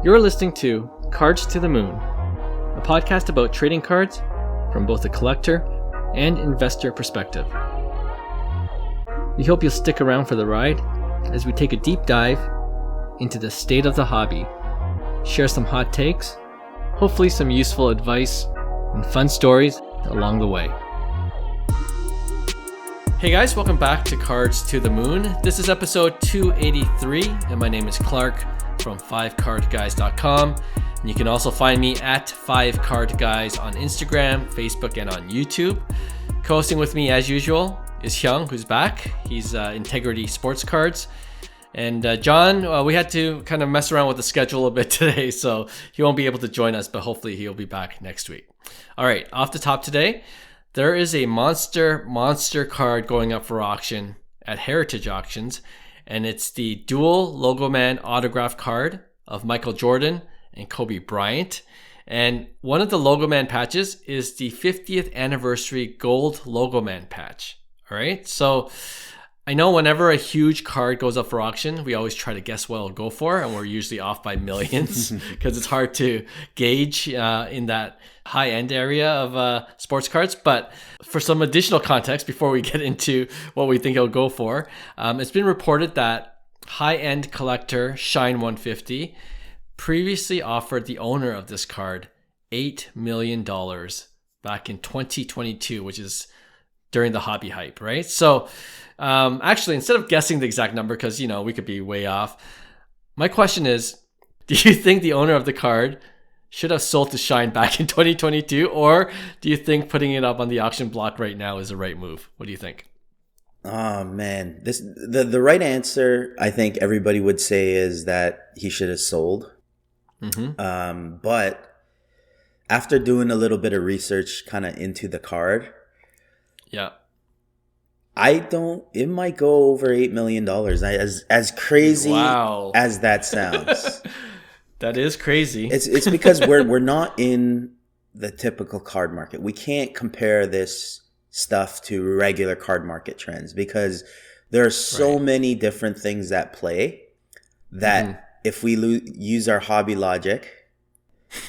You're listening to Cards to the Moon, a podcast about trading cards from both a collector and investor perspective. We hope you'll stick around for the ride as we take a deep dive into the state of the hobby, share some hot takes, hopefully some useful advice, and fun stories along the way. Hey guys, welcome back to Cards to the Moon. This is episode 283, and my name is Clark from 5cardguys.com. And you can also find me at 5cardguys on Instagram, Facebook, and on YouTube. Co-hosting with me as usual is Hyung, who's back. He's Integrity Sports Cards. And John, we had to kind of mess around with the schedule a bit today, so he won't be able to join us, but hopefully he'll be back next week. All right, off the top today, there is a monster card going up for auction at Heritage Auctions, and it's the dual Logoman autograph card of Michael Jordan and Kobe Bryant. And one of the Logoman patches is the 50th Anniversary Gold Logoman patch. All right, so I know whenever a huge card goes up for auction, we always try to guess what it'll go for, and we're usually off by millions because it's hard to gauge in that high-end area of sports cards. But for some additional context, before we get into what we think it'll go for, it's been reported that high-end collector Shine 150 previously offered the owner of this card $8 million back in 2022, which is during the hobby hype, right? So actually, instead of guessing the exact number, because, we could be way off, my question is, do you think the owner of the card should have sold to Shine back in 2022, or do you think putting it up on the auction block right now is the right move? What do you think? Oh man, the right answer, I think everybody would say, is that he should have sold. Mm-hmm. But after doing a little bit of research kind of into the card, yeah, it might go over $8 million. As crazy as that sounds. That is crazy. It's because we're not in the typical card market. We can't compare this stuff to regular card market trends because there are so many different things at play that if we use our hobby logic,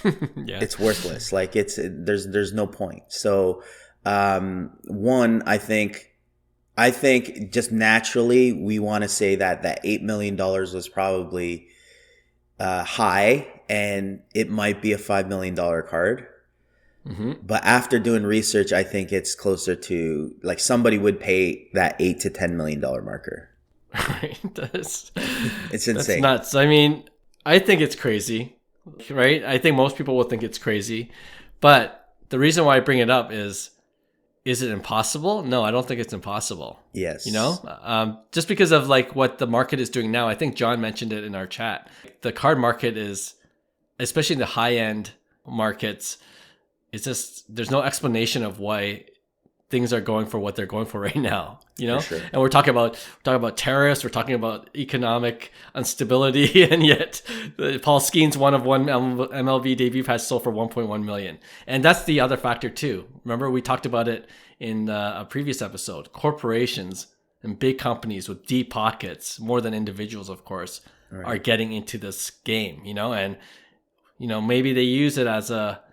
it's worthless. Like there's no point. So one, I think just naturally we want to say that $8 million was probably high, and it might be a $5 million card. Mm-hmm. But after doing research, I think it's closer to, like, somebody would pay that $8 to $10 million marker. Right, it's insane. That's nuts. I mean, I think it's crazy, right? I think most people will think it's crazy, but the reason why I bring it up is it impossible? No, I don't think it's impossible. Yes. Just because of like what the market is doing now. I think John mentioned it in our chat. The card market is, especially in the high end markets, it's just, there's no explanation of why things are going for what they're going for right now, For sure. And we're talking about tariffs, we're talking about economic instability, and yet Paul Skeens one MLB debut patch sold for $1.1 million. And that's the other factor too. Remember, we talked about it in a previous episode. Corporations and big companies with deep pockets, more than individuals, of course, are getting into this game, and maybe they use it as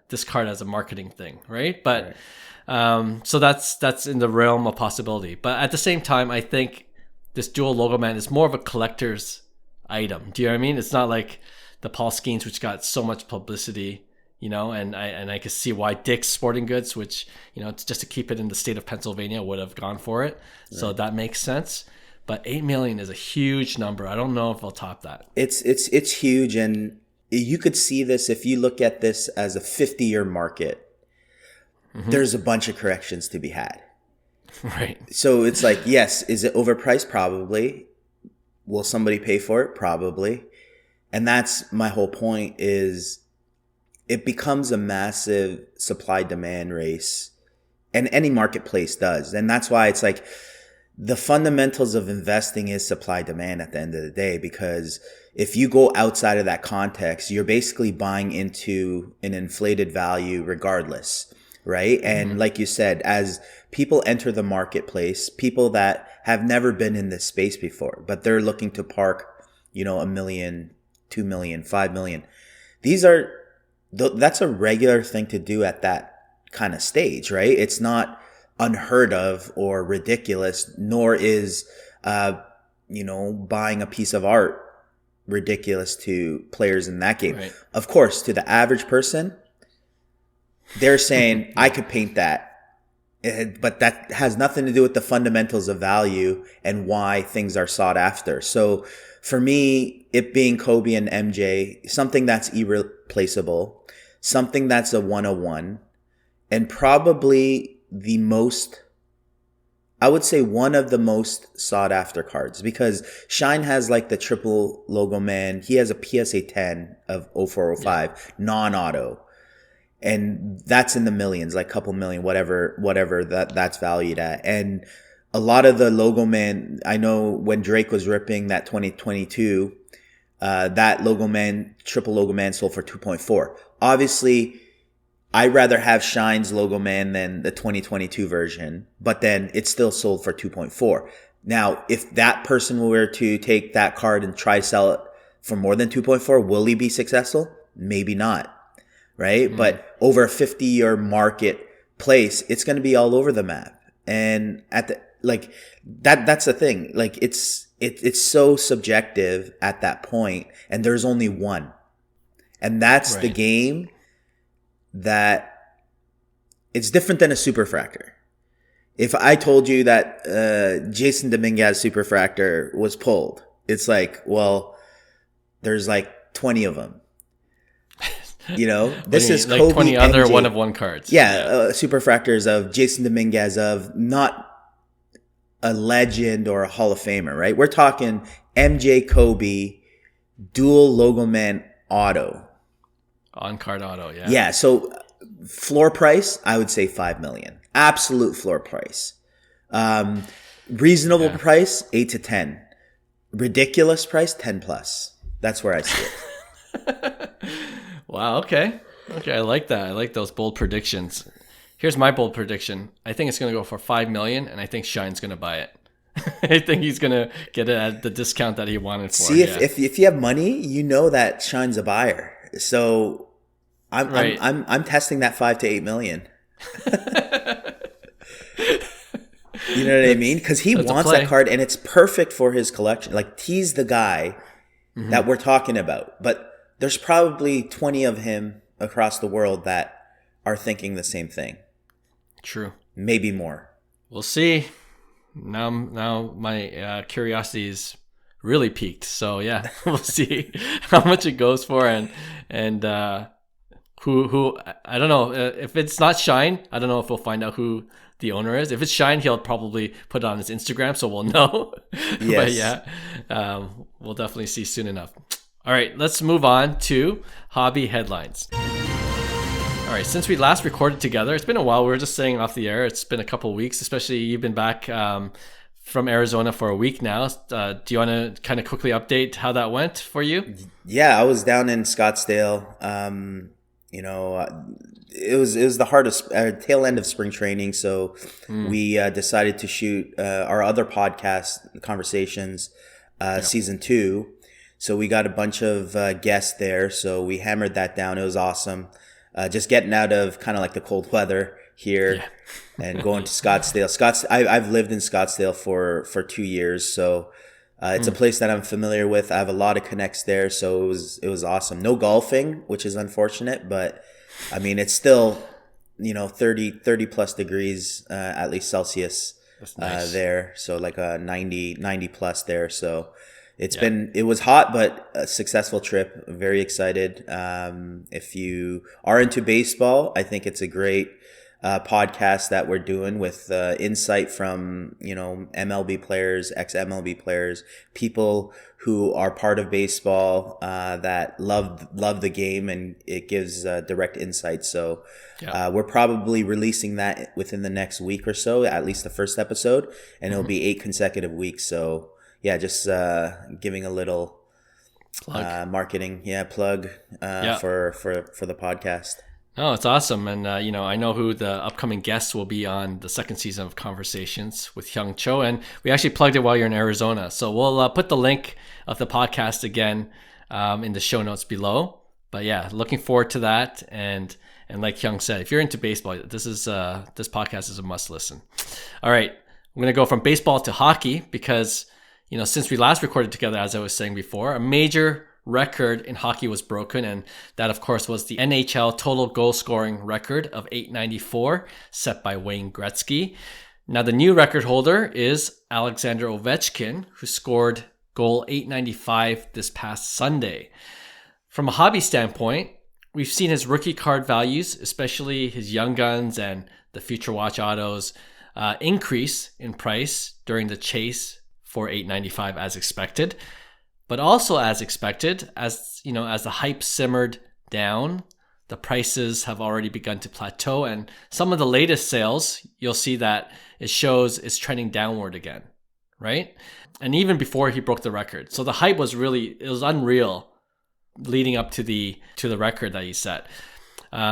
this card as a marketing thing, right? But so that's in the realm of possibility. But at the same time, I think this dual Logoman is more of a collector's item. Do you know what I mean? It's not like the Paul Skeens, which got so much publicity, and I can see why Dick's Sporting Goods, which, it's just to keep it in the state of Pennsylvania, would have gone for it. Right. So that makes sense. But $8 million is a huge number. I don't know if I'll top that. It's huge, and you could see this if you look at this as a 50-year market. Mm-hmm. There's a bunch of corrections to be had. Right. So it's like, yes, is it overpriced? Probably. Will somebody pay for it? Probably. And that's my whole point, is it becomes a massive supply-demand race. And any marketplace does. And that's why it's like the fundamentals of investing is supply-demand at the end of the day, because if you go outside of that context, you're basically buying into an inflated value regardless. Right. And like you said, as people enter the marketplace, people that have never been in this space before, but they're looking to park, $1 million, $2 million, $5 million. That's a regular thing to do at that kind of stage, right? It's not unheard of or ridiculous, nor is, buying a piece of art ridiculous to players in that game. Right. Of course, to the average person, they're saying, I could paint that. But that has nothing to do with the fundamentals of value and why things are sought after. So for me, it being Kobe and MJ, something that's irreplaceable, something that's a 101, and probably I would say one of the most sought after cards, because Shine has like the triple Logoman. He has a PSA 10 of 0405 non-auto. And that's in the millions, like couple million, whatever that's valued at. And a lot of the Logoman, I know when Drake was ripping that 2022, that Logoman, triple Logoman sold for 2.4. Obviously, I'd rather have Shine's Logoman than the 2022 version, but then it's still sold for 2.4. Now, if that person were to take that card and try sell it for more than 2.4, will he be successful? Maybe not. Right? But over a 50-year marketplace, it's going to be all over the map. And that's the thing. Like it's so subjective at that point, and there's only one. And that's the game that it's different than a superfractor. If I told you that Jason Dominguez superfractor was pulled, it's like, well, there's like 20 of them. This is like Kobe 20 other MJ. one-of-one cards. Yeah, superfractors of Jason Dominguez, of not a legend or a Hall of Famer, right? We're talking MJ, Kobe, dual Logoman auto. On-card auto, yeah. Yeah, so floor price, I would say $5 million. Absolute floor price. Reasonable price, 8 to 10. Ridiculous price, 10 plus. That's where I see it. Wow, okay. Okay, I like that. I like those bold predictions. Here's my bold prediction. I think it's going to go for $5 million, and I think Shine's going to buy it. I think he's going to get it at the discount that he wanted for. See, if you have money, you know that Shine's a buyer. So I'm testing that 5 to 8 million. You know what I mean? Because he wants that card, and it's perfect for his collection. Like, he's the guy that we're talking about. But there's probably 20 of him across the world that are thinking the same thing. True. Maybe more. We'll see. Now my curiosity is really piqued. So yeah, we'll see how much it goes for, and who I don't know. If it's not Shine, I don't know if we'll find out who the owner is. If it's Shine, he'll probably put it on his Instagram, so we'll know. Yes. But yeah, we'll definitely see soon enough. All right, let's move on to hobby headlines. All right, since we last recorded together, it's been a while. We were just saying off the air, it's been a couple of weeks, especially you've been back from Arizona for a week now. Do you want to kind of quickly update how that went for you? Yeah, I was down in Scottsdale. It was the hardest tail end of spring training, so we decided to shoot our other podcast, Conversations, season 2. So we got a bunch of guests there. So we hammered that down. It was awesome. Just getting out of kind of like the cold weather here and going to Scottsdale. I've lived in Scottsdale for 2 years. So it's a place that I'm familiar with. I have a lot of connects there. So it was awesome. No golfing, which is unfortunate, but I mean, it's still, 30 plus degrees, at least Celsius, nice. There. So like a 90 plus there. So it was hot, but a successful trip. I'm very excited. If you are into baseball, I think it's a great podcast that we're doing with insight from, MLB players, ex-MLB players, people who are part of baseball that love the game, and it gives direct insight. So we're probably releasing that within the next week or so, at least the first episode, and it'll be 8 consecutive weeks. So yeah, just giving a little marketing plug for the podcast. Oh, it's awesome. And, I know who the upcoming guests will be on the second season of Conversations with Hyung Cho. And we actually plugged it while you're in Arizona. So we'll put the link of the podcast again in the show notes below. But yeah, looking forward to that. And like Hyung said, if you're into baseball, this podcast is a must listen. All right, I'm going to go from baseball to hockey because, since we last recorded together, as I was saying before, a major record in hockey was broken, and that of course was the NHL total goal scoring record of 894 set by Wayne Gretzky. Now the new record holder is Alexander Ovechkin, who scored goal 895 this past Sunday. From a hobby standpoint, we've seen his rookie card values, especially his Young Guns and the Future Watch autos, increase in price during the chase for 895 as expected. But also as expected, as the hype simmered down, the prices have already begun to plateau, and some of the latest sales, you'll see that it shows is trending downward again, right? And even before he broke the record. So the hype was unreal leading up to the record that he set.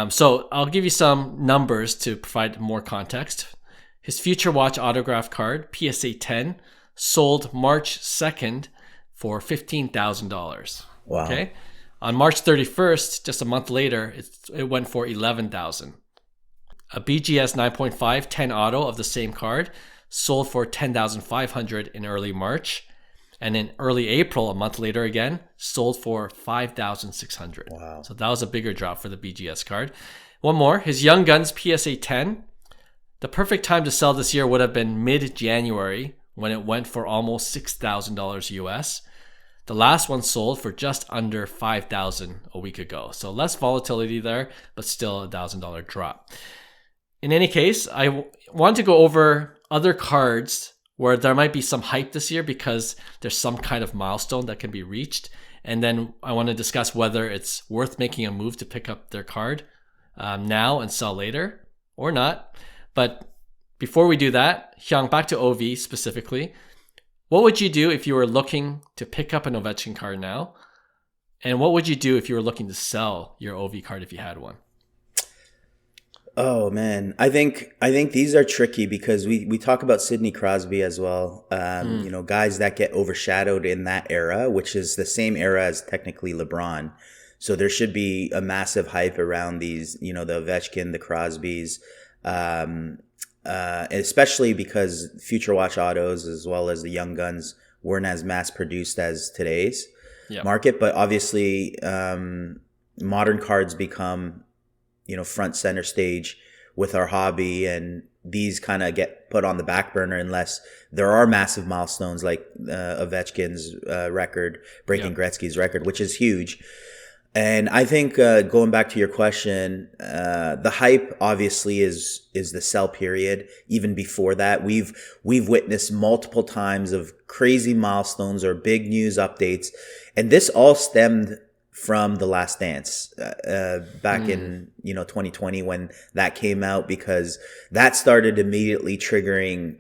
So I'll give you some numbers to provide more context. His Future Watch autograph card, PSA 10, sold March 2nd for $15,000. Wow. Okay. On March 31st, just a month later, it went for $11,000. A BGS 9.5 10 auto of the same card sold for $10,500 in early March. And in early April, a month later again, sold for $5,600. Wow. So that was a bigger drop for the BGS card. One more, his Young Guns PSA 10. The perfect time to sell this year would have been mid-January when it went for almost $6,000 US. The last one sold for just under $5,000 a week ago. So less volatility there, but still a $1,000 drop. In any case, I want to go over other cards where there might be some hype this year because there's some kind of milestone that can be reached. And then I want to discuss whether it's worth making a move to pick up their card now and sell later or not. But before we do that, Hyung, back to OV specifically. What would you do if you were looking to pick up an Ovechkin card now? And what would you do if you were looking to sell your OV card if you had one? Oh man, I think these are tricky because we talk about Sidney Crosby as well. Guys that get overshadowed in that era, which is the same era as technically LeBron. So there should be a massive hype around these, the Ovechkin, the Crosbys, especially because Future Watch autos as well as the Young Guns weren't as mass produced as today's market. But obviously, modern cards become front center stage with our hobby, and these kind of get put on the back burner unless there are massive milestones like Ovechkin's record, breaking Gretzky's record, which is huge. And I think going back to your question, the hype obviously is the sell period. Even before that, we've witnessed multiple times of crazy milestones or big news updates, and this all stemmed from The Last Dance back in 2020 when that came out, because that started immediately triggering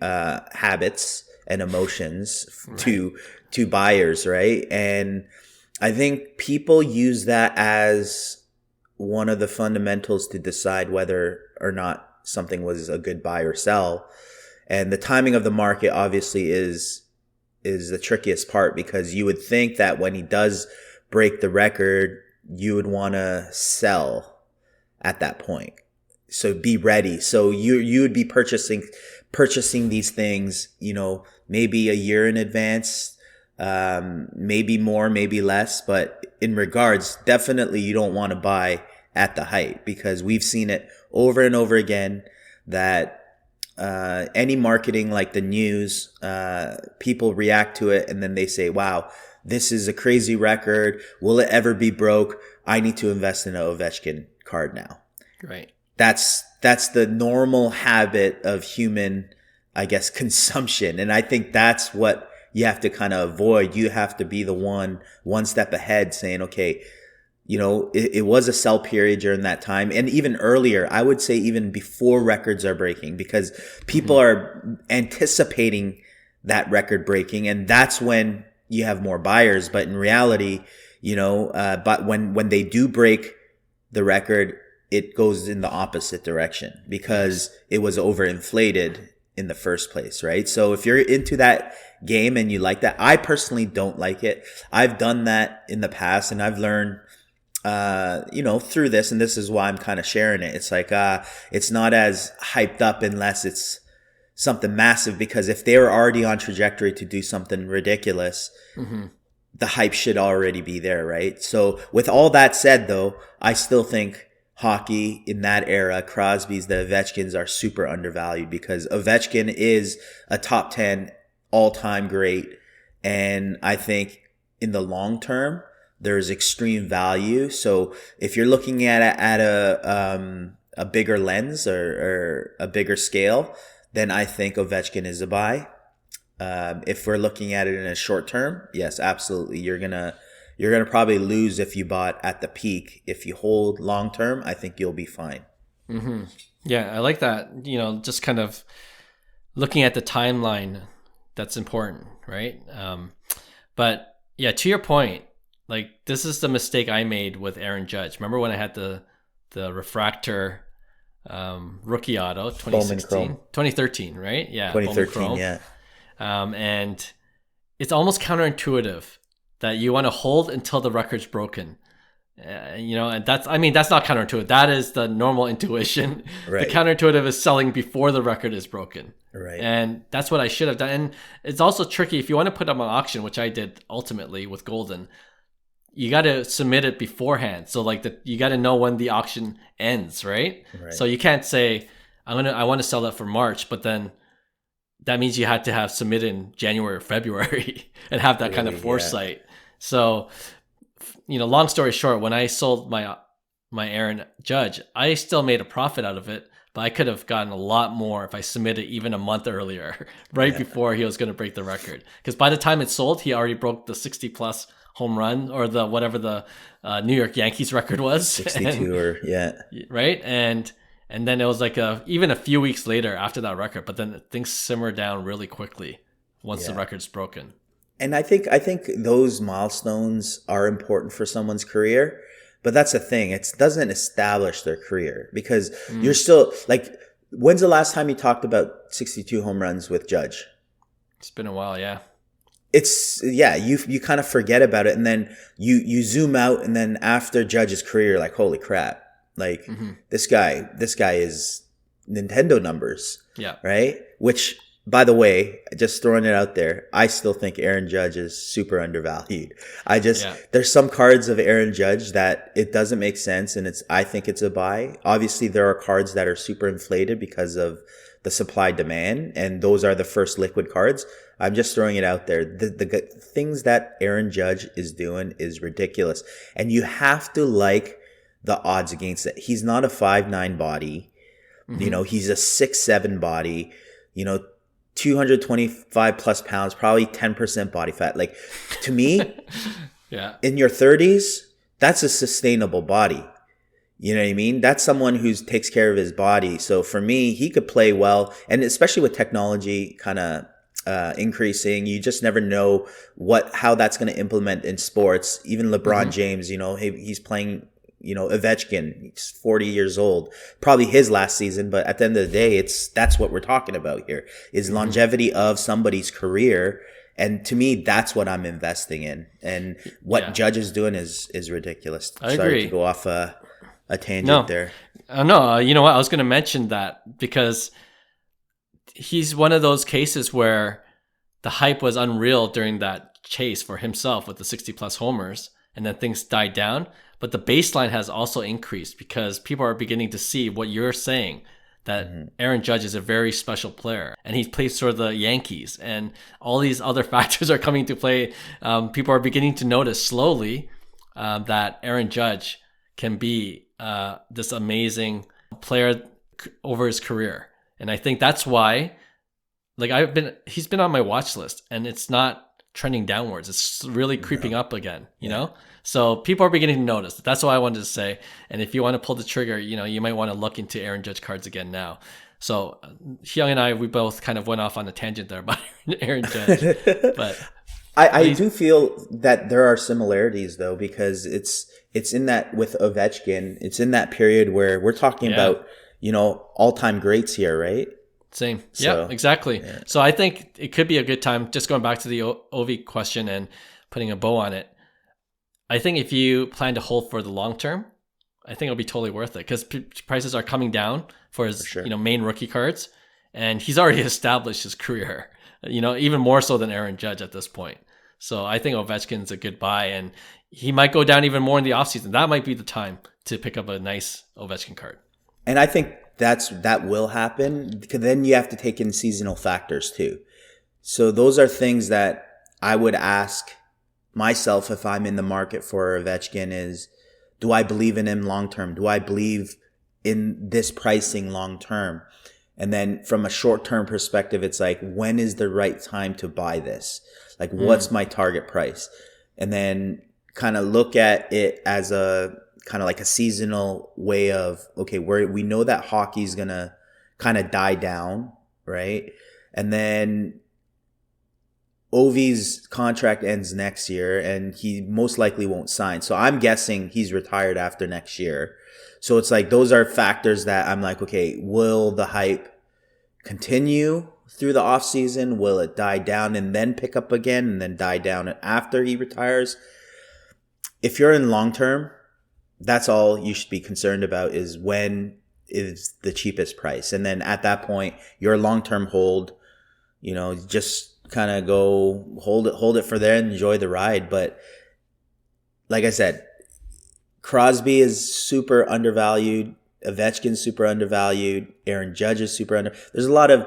habits and emotions to buyers, right? And I think people use that as one of the fundamentals to decide whether or not something was a good buy or sell. And the timing of the market obviously is the trickiest part, because you would think that when he does break the record, you would want to sell at that point. So be ready. So you would be purchasing these things, maybe a year in advance, maybe more, maybe less. But in regards, definitely you don't want to buy at the height, because we've seen it over and over again that any marketing like the news, people react to it and then they say, wow, this is a crazy record. Will it ever be broke? I need to invest in an Ovechkin card now. Right. That's the normal habit of human, I guess, consumption. And I think that's what you have to kind of avoid. You have to be the one step ahead saying, okay, it was a sell period during that time. And even earlier, I would say even before records are breaking, because people are anticipating that record breaking. And that's when you have more buyers. But in reality, but when they do break the record, it goes in the opposite direction because it was overinflated in the first place, right? So if you're into that game and you like that, I personally don't like it. I've done that in the past and I've learned through this, and this is why I'm kind of sharing it. It's like, it's not as hyped up unless it's something massive, because if they were already on trajectory to do something ridiculous, the hype should already be there, right? So with all that said, though, I still think hockey in that era, Crosby's, the Ovechkins are super undervalued, because Ovechkin is a top 10 all-time great. And I think in the long term, there's extreme value. So if you're looking at it at a bigger lens or a bigger scale, then I think Ovechkin is a buy. If we're looking at it in a short term, yes, absolutely. You're gonna probably lose if you bought at the peak. If you hold long term, I think you'll be fine. Yeah, I like that. Just kind of looking at the timeline, that's important, right? But yeah, to your point, like, this is the mistake I made with Aaron Judge. Remember when I had the refractor rookie auto 2013, right? Yeah, 2013, yeah. And it's almost counterintuitive that you want to hold until the record's broken. And that's not counterintuitive. That is the normal intuition. Right. The counterintuitive is selling before the record is broken. Right. And that's what I should have done. And it's also tricky if you want to put up an auction, which I did ultimately with Golden. You got to submit it beforehand. So you got to know when the auction ends, right? So you can't say I want to sell that for March, but then that means you had to have submitted in January or February and have that kind of foresight. Yeah. So, long story short, when I sold my Aaron Judge, I still made a profit out of it, but I could have gotten a lot more if I submitted even a month earlier, before he was going to break the record. Because by the time it sold, he already broke the 60 plus home run, or the whatever the New York Yankees record was, 62 right. And then it was like even a few weeks later after that record, but then things simmer down really quickly once the record's broken. And I think those milestones are important for someone's career, but that's the thing. It doesn't establish their career, because you're still like, when's the last time you talked about 62 home runs with Judge? It's been a while. Yeah. You kind of forget about it, and then you zoom out, and then after Judge's career, you're like, holy crap. Like, this guy is Nintendo numbers. Yeah. Right? Which, by the way, just throwing it out there, I still think Aaron Judge is super undervalued. There's some cards of Aaron Judge that it doesn't make sense, and I think it's a buy. Obviously, there are cards that are super inflated because of the supply demand, and those are the first liquid cards. I'm just throwing it out there. The things that Aaron Judge is doing is ridiculous, and you have to like the odds against it. He's not a 5'9" body. He's a 6'7" body, 225 plus pounds, probably 10% body fat. Like, to me, in your 30s, that's a sustainable body. You know what I mean? That's someone who takes care of his body. So for me, he could play well. And especially with technology kind of increasing, you just never know how that's going to implement in sports. Even LeBron James, he's playing, Ovechkin, he's 40 years old, probably his last season. But at the end of the day, that's what we're talking about here, is longevity of somebody's career. And to me, that's what I'm investing in. And what Judge is doing is ridiculous. I agree. To go off a tangent there. No, you know what? I was going to mention that because he's one of those cases where the hype was unreal during that chase for himself with the 60 plus homers, and then things died down. But the baseline has also increased because people are beginning to see what you're saying, that Aaron Judge is a very special player, and he plays for the Yankees, and all these other factors are coming to play. People are beginning to notice slowly that Aaron Judge can be this amazing player over his career. And I think that's why, he's been on my watch list, and it's not trending downwards. It's really creeping up again, you know? So people are beginning to notice. That's what I wanted to say. And if you want to pull the trigger, you might want to look into Aaron Judge cards again now. So Hyung and I, we both kind of went off on a tangent there about Aaron Judge. But I do feel that there are similarities, though, because it's in that with Ovechkin, it's in that period where we're talking about, all-time greats here, right? Same. So, exactly. Yeah. So I think it could be a good time, just going back to the Ovi question and putting a bow on it. I think if you plan to hold for the long term, I think it'll be totally worth it because prices are coming down for his sure. main rookie cards, and he's already established his career. Even more so than Aaron Judge at this point. So I think Ovechkin's a good buy, and he might go down even more in the offseason. That might be the time to pick up a nice Ovechkin card. And I think that will happen, because then you have to take in seasonal factors too. So those are things that I would ask myself if I'm in the market for Ovechkin is, do I believe in him long term? Do I believe in this pricing long term? And then from a short term perspective, it's like, when is the right time to buy this? Like, what's my target price? And then kind of look at it as a kind of like a seasonal way of, okay, we know that hockey's going to kind of die down, right? And then Ovi's contract ends next year and he most likely won't sign. So I'm guessing he's retired after next year. So it's like, those are factors that I'm like, okay, will the hype continue through the off season? Will it die down and then pick up again and then die down after he retires? If you're in long term, that's all you should be concerned about, is when is the cheapest price. And then at that point, your long term hold, just kind of go hold it for there and enjoy the ride. But like I said, Crosby is super undervalued. Ovechkin's super undervalued. Aaron Judge is super There's a lot of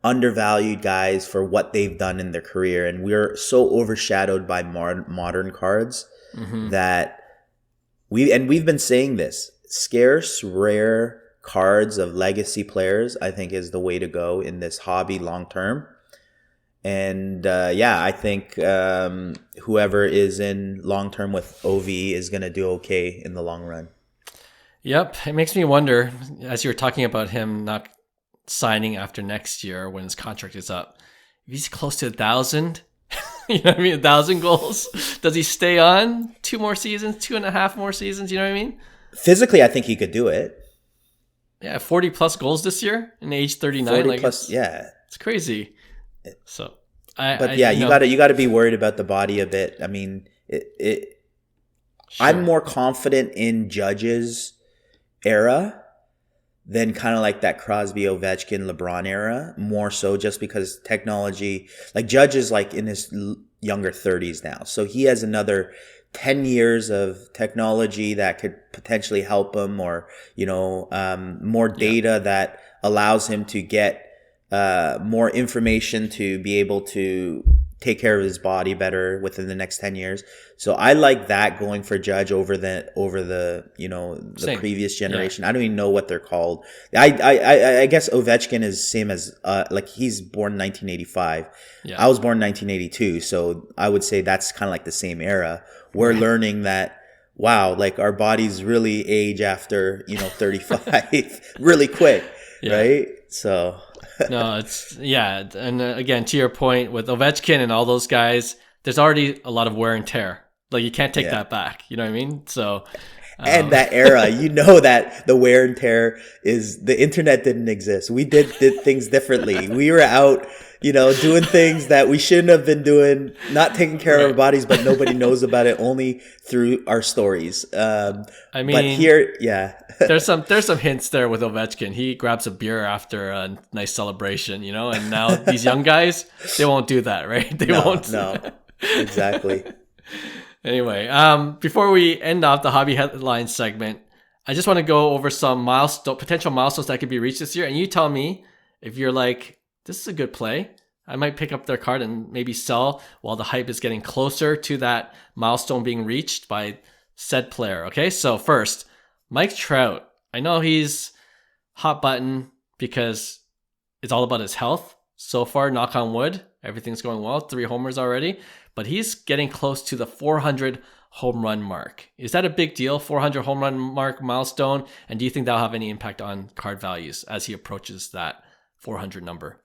undervalued guys for what they've done in their career. And we're so overshadowed by modern cards that we've been saying this. Scarce, rare cards of legacy players, I think, is the way to go in this hobby long term. And I think whoever is in long term with OV is going to do okay in the long run. Yep. It makes me wonder, as you were talking about him not signing after next year when his contract is up, if he's close to 1,000, 1,000 goals, does he stay on 2 more seasons, 2.5 more seasons? You know what I mean? Physically, I think he could do it. Yeah, 40 plus goals this year in age 39. 40 plus, it's crazy. So, you got to be worried about the body a bit. I mean, sure. I'm more confident in Judge's era than kind of like that Crosby, Ovechkin, LeBron era, more so just because technology, like Judge is like in his younger 30s now. So he has another 10 years of technology that could potentially help him, or, more data that allows him to get more information to be able to take care of his body better within the next 10 years. So I like that going for Judge over the Same. previous generation. Yeah. I don't even know what they're called. I guess Ovechkin is same as he's born 1985. Yeah. I was born 1982, so I would say that's kind of like the same era. We're learning that, wow, like our bodies really age after 35 really quick, right? So no, and again, to your point with Ovechkin and all those guys, there's already a lot of wear and tear. Like, you can't take that back. You know what I mean? So, and that era, that the wear and tear is, the internet didn't exist. We did things differently. We were out, doing things that we shouldn't have been doing, not taking care of our bodies, but nobody knows about it, only through our stories. But here, there's some hints there with Ovechkin. He grabs a beer after a nice celebration, and now these young guys, they won't do that, right? They won't. No, exactly. Anyway, before we end off the hobby headlines segment, I just want to go over some potential milestones that could be reached this year. And you tell me if you're like, this is a good play. I might pick up their card and maybe sell while the hype is getting closer to that milestone being reached by said player. Okay, so first, Mike Trout. I know he's hot button because it's all about his health. So far, knock on wood, everything's going well. 3 homers already. But he's getting close to the 400 home run mark. Is that a big deal, 400 home run mark milestone? And do you think that'll have any impact on card values as he approaches that 400 number?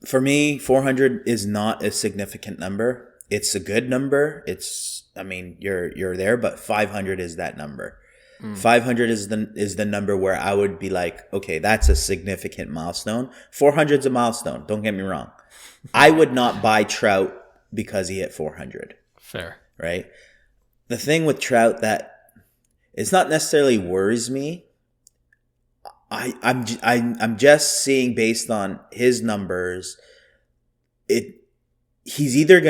For me, 400 is not a significant number. It's a good number. You're there, but 500 is that number. 500 is the number where I would be like, okay, that's a significant milestone. 400 is a milestone. Don't get me wrong. I would not buy Trout because he hit 400. Fair. Right? the thing with Trout that it's not necessarily worries me. I'm just seeing based on his numbers, he's either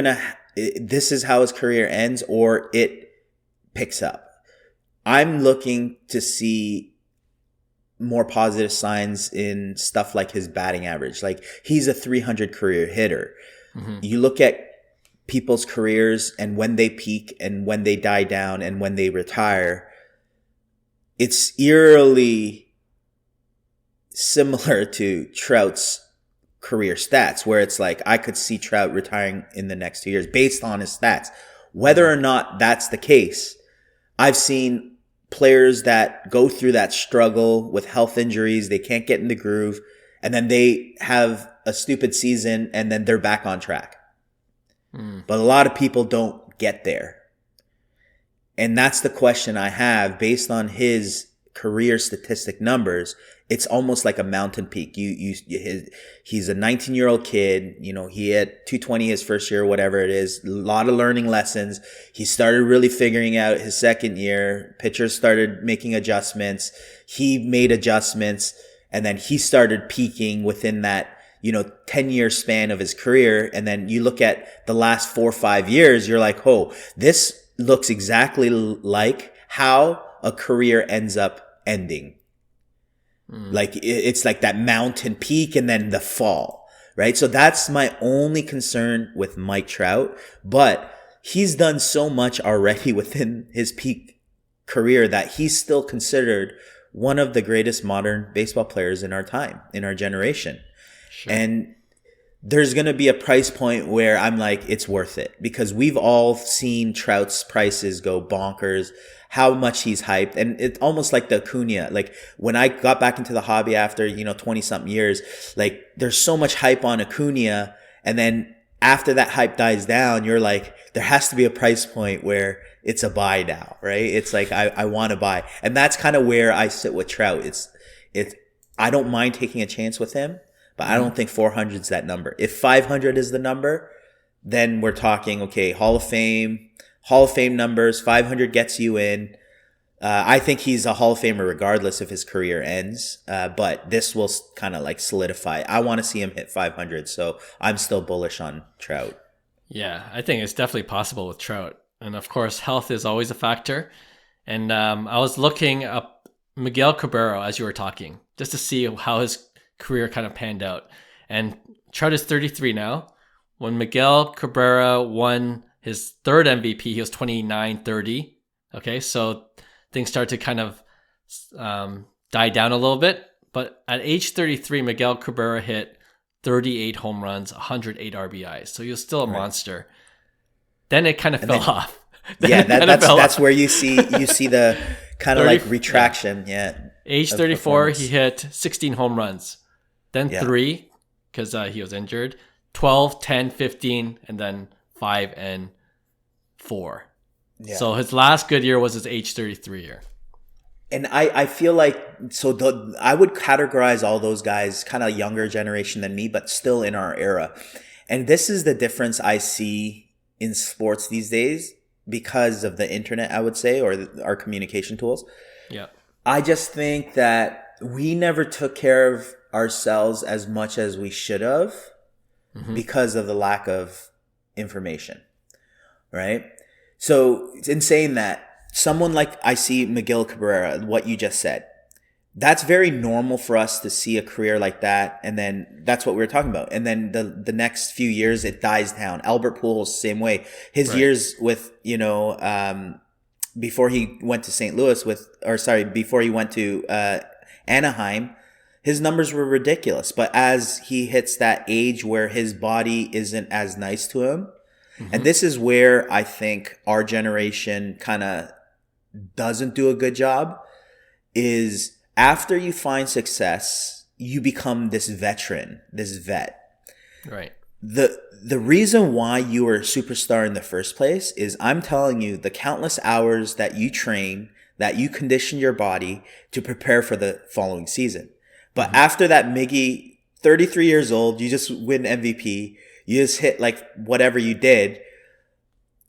this is how his career ends or it picks up. I'm looking to see more positive signs in stuff like his batting average. Like, he's a 300 career hitter. Mm-hmm. You look at people's careers and when they peak and when they die down and when they retire, it's eerily similar to Trout's career stats, where it's like, I could see Trout retiring in the next 2 years based on his stats. Whether or not that's the case, I've seen players that go through that struggle with health injuries. They can't get in the groove, and then they have a stupid season and then they're back on track. But a lot of people don't get there. And that's the question I have based on his career statistic numbers. It's almost like a mountain peak. He's a 19-year-old kid. You know, he had 220 his first year, whatever it is. A lot of learning lessons. He started really figuring out his second year. Pitchers started making adjustments. He made adjustments, and then he started peaking within that, 10-year span of his career. And then you look at the last 4 or 5 years, you're like, oh, this looks exactly like how a career ends up ending. Like, it's like that mountain peak and then the fall, right? So that's my only concern with Mike Trout, but he's done so much already within his peak career that he's still considered one of the greatest modern baseball players in our time, in our generation. Sure. And there's going to be a price point where I'm like, it's worth it, because we've all seen Trout's prices go bonkers, how much he's hyped. And it's almost like the Acuna. Like, when I got back into the hobby after, 20 something years, like, there's so much hype on Acuna. And then after that hype dies down, you're like, there has to be a price point where it's a buy now, right? It's like, I want to buy. And that's kind of where I sit with Trout. I don't mind taking a chance with him, but I don't think 400 is that number. If 500 is the number, then we're talking, okay, Hall of Fame numbers. 500 gets you in. I think he's a Hall of Famer regardless if his career ends. But this will kind of like solidify. I want to see him hit 500. So I'm still bullish on Trout. Yeah, I think it's definitely possible with Trout. And of course, health is always a factor. And I was looking up Miguel Cabrera as you were talking, just to see how his career kind of panned out. And Trout is 33 now. When Miguel Cabrera won his third MVP, he was 29-30. Okay, so things start to kind of die down a little bit. But at age 33, Miguel Cabrera hit 38 home runs, 108 RBIs. So he was still a monster. Then it kind of fell off. That's where you see the kind of like retraction. Yeah. Age 34, he hit 16 home runs. Then 3, because he was injured. 12, 10, 15, and then 5 and 4. Yeah. So his last good year was his age 33 year. And I feel like, I would categorize all those guys kind of younger generation than me, but still in our era. And this is the difference I see in sports these days because of the internet, I would say, or our communication tools. Yeah. I just think that we never took care of ourselves as much as we should have because of the lack of information, right? So in saying that, someone like I see Miguel Cabrera, what you just said, that's very normal for us to see a career like that. And then that's what we were talking about. And then the next few years, it dies down. Albert Pujols, same way. His years with, before he went to St. Louis before he went to Anaheim, his numbers were ridiculous. But as he hits that age where his body isn't as nice to him, and this is where I think our generation kind of doesn't do a good job, is after you find success, you become this veteran, this vet. Right. The reason why you were a superstar in the first place is, I'm telling you, the countless hours that you train, that you condition your body to prepare for the following season. But after that, Miggy, 33 years old, you just win MVP, you just hit like whatever you did,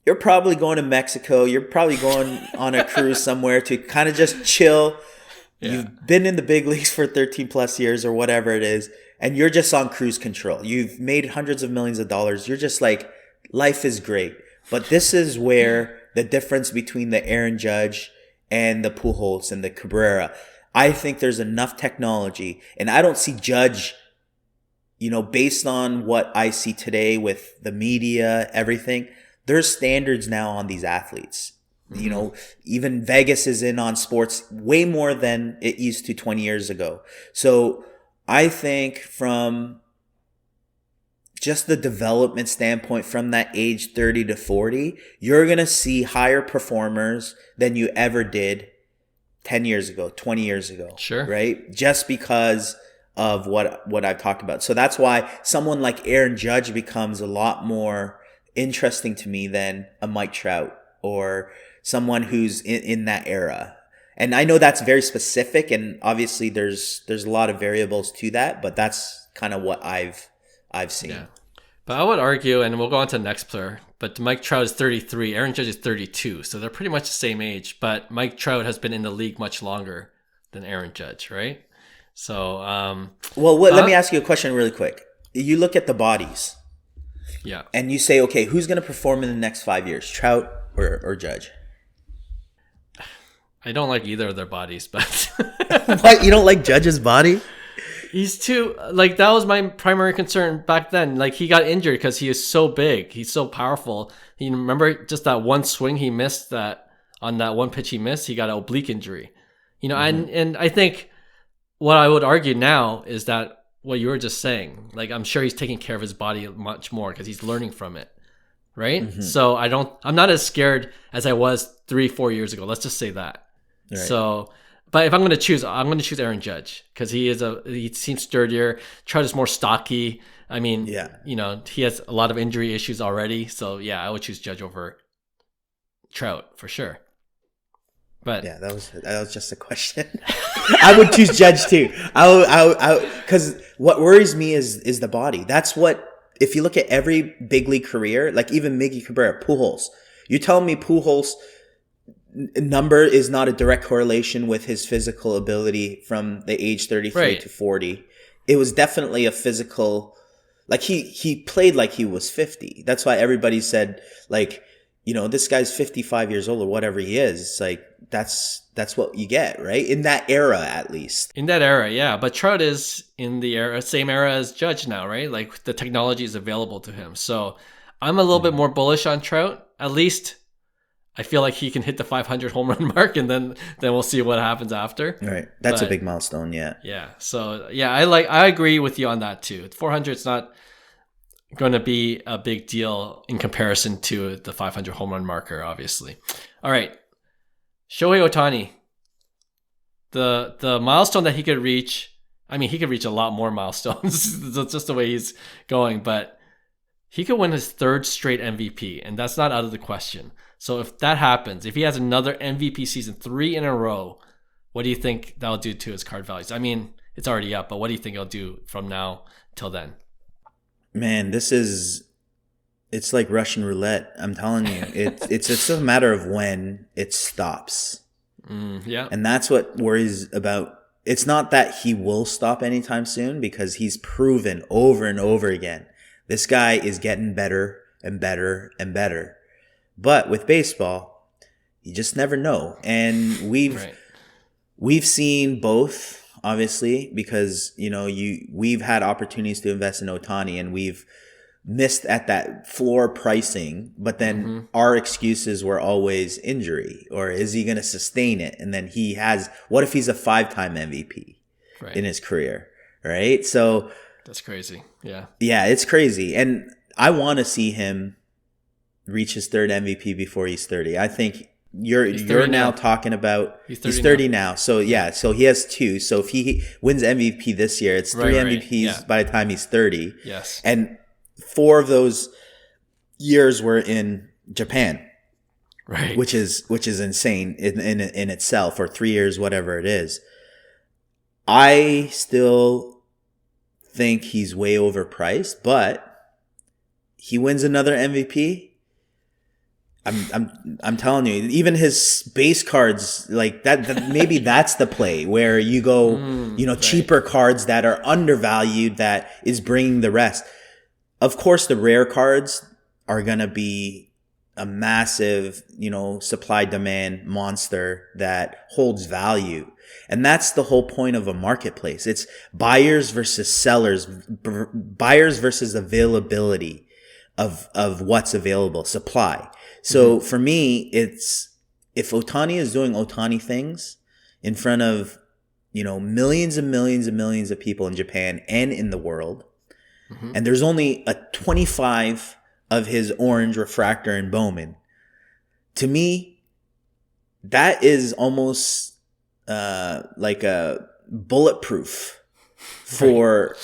you're probably going to Mexico. You're probably going on a cruise somewhere to kind of just chill. Yeah. You've been in the big leagues for 13 plus years or whatever it is, and you're just on cruise control. You've made hundreds of millions of dollars. You're just like, life is great. But this is where the difference between the Aaron Judge and the Pujols and the Cabrera, I think there's enough technology, and I don't see Judge, based on what I see today with the media, everything, there's standards now on these athletes. Mm-hmm. Even Vegas is in on sports way more than it used to 20 years ago. So I think from just the development standpoint, from that age 30 to 40, you're going to see higher performers than you ever did 10 years ago, 20 years ago. Sure. Right? Just because of what I've talked about. So that's why someone like Aaron Judge becomes a lot more interesting to me than a Mike Trout or someone who's in that era. And I know that's very specific, and obviously there's a lot of variables to that, but that's kind of what I've seen. Yeah. But I would argue, and we'll go on to the next player, but Mike Trout is 33, Aaron Judge is 32, so they're pretty much the same age, but Mike Trout has been in the league much longer than Aaron Judge, right? So, let me ask you a question really quick. You look at the bodies. Yeah. And you say, okay, who's going to perform in the next 5 years, Trout or Judge? I don't like either of their bodies, but What? You don't like Judge's body? He's too, that was my primary concern back then. He got injured because he is so big. He's so powerful. You remember just that one swing he missed, that on that one pitch he missed, he got an oblique injury. Mm-hmm. And I think what I would argue now is that what you were just saying, I'm sure he's taking care of his body much more because he's learning from it. Right. Mm-hmm. So I'm not as scared as I was 3-4 years ago. Let's just say that. Right. So, but if I'm going to choose, I'm going to choose Aaron Judge because he seems sturdier. Trout is more stocky. I mean, he has a lot of injury issues already. So yeah, I would choose Judge over Trout for sure. But yeah, that was just a question. I would choose Judge too. Because what worries me is the body. That's what, if you look at every big league career, like even Miggy Cabrera, Pujols, you telling me Pujols' number is not a direct correlation with his physical ability from the age 33 to 40. It was definitely a physical, he played like he was 50. That's why everybody said, this guy's 55 years old or whatever he is. It's that's what you get, right? In that era, at least. In that era, yeah. But Trout is in the same era as Judge now, right? The technology is available to him. So I'm a little bit more bullish on Trout. At least I feel like he can hit the 500 home run mark, and then we'll see what happens after. Right. That's a big milestone, yeah. Yeah. So yeah, I agree with you on that too. 400 is not going to be a big deal in comparison to the 500 home run marker, obviously. All right. Shohei Ohtani. The milestone that he could reach, he could reach a lot more milestones. That's just the way he's going, but he could win his third straight MVP, and that's not out of the question. So if that happens, if he has another MVP season, 3 in a row, what do you think that'll do to his card values? It's already up, but what do you think it'll do from now till then? Man, it's like Russian roulette. I'm telling you, it's just a matter of when it stops. Yeah. And that's what worries about. It's not that he will stop anytime soon, because he's proven over and over again, this guy is getting better and better and better. But with baseball, you just never know. And we've seen both. Obviously, because we've had opportunities to invest in Ohtani, and we've missed at that floor pricing. But then our excuses were always injury, or is he going to sustain it? And then what if he's a 5-time MVP in his career, right? So that's crazy. Yeah, it's crazy, and I want to see him reach his third MVP before he's 30. I think. You're now talking about he's 30 now. So yeah, so he has 2. So if he wins MVP this year, it's 3 MVPs by the time he's 30. Yes. And 4 of those years were in Japan. Right. Which is insane in itself, or 3 years, whatever it is. I still think he's way overpriced, but he wins another MVP. I'm telling you, even his base cards like that maybe that's the play where you go, cheaper cards that are undervalued that is bringing the rest. Of course, the rare cards are going to be a massive, supply demand monster that holds value. And that's the whole point of a marketplace. It's buyers versus sellers, buyers versus availability of what's available, supply. So for me, it's if Ohtani is doing Ohtani things in front of, millions and millions and millions of people in Japan and in the world, and there's only a 25 of his orange refractor and Bowman, to me, that is almost like a bulletproof for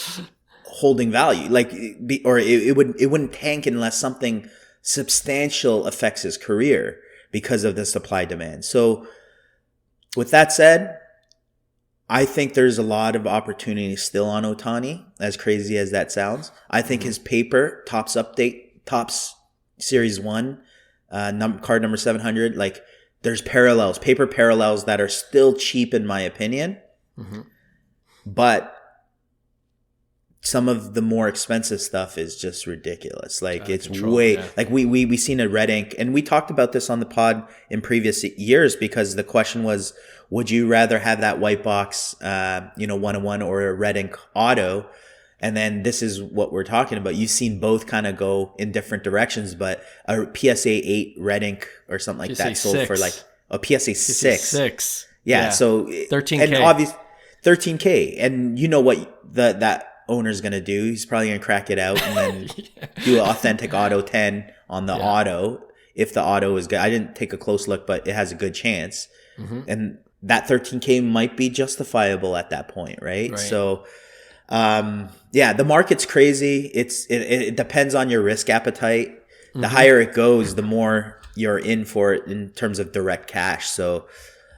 holding value. It wouldn't tank unless something substantial affects his career because of the supply demand. So with that said, I think there's a lot of opportunity still on Ohtani, as crazy as that sounds. I think his paper, Topps Series 1, card number 700, like there's paper parallels that are still cheap in my opinion. But some of the more expensive stuff is just ridiculous. Like it's like we seen a red ink, and we talked about this on the pod in previous years because the question was, would you rather have that white box, 101 or a red ink auto? And then this is what we're talking about. You've seen both kind of go in different directions, but a PSA 8 red ink or something like that sold for like a PSA 6. Yeah. So 13K. And obviously 13K. And you know what that owner's going to do. He's probably going to crack it out and then do an authentic auto 10 on the auto. If the auto is good, I didn't take a close look, but it has a good chance. And that 13K might be justifiable at that point. Right. So, the market's crazy. It depends on your risk appetite. The higher it goes, the more you're in for it in terms of direct cash. So,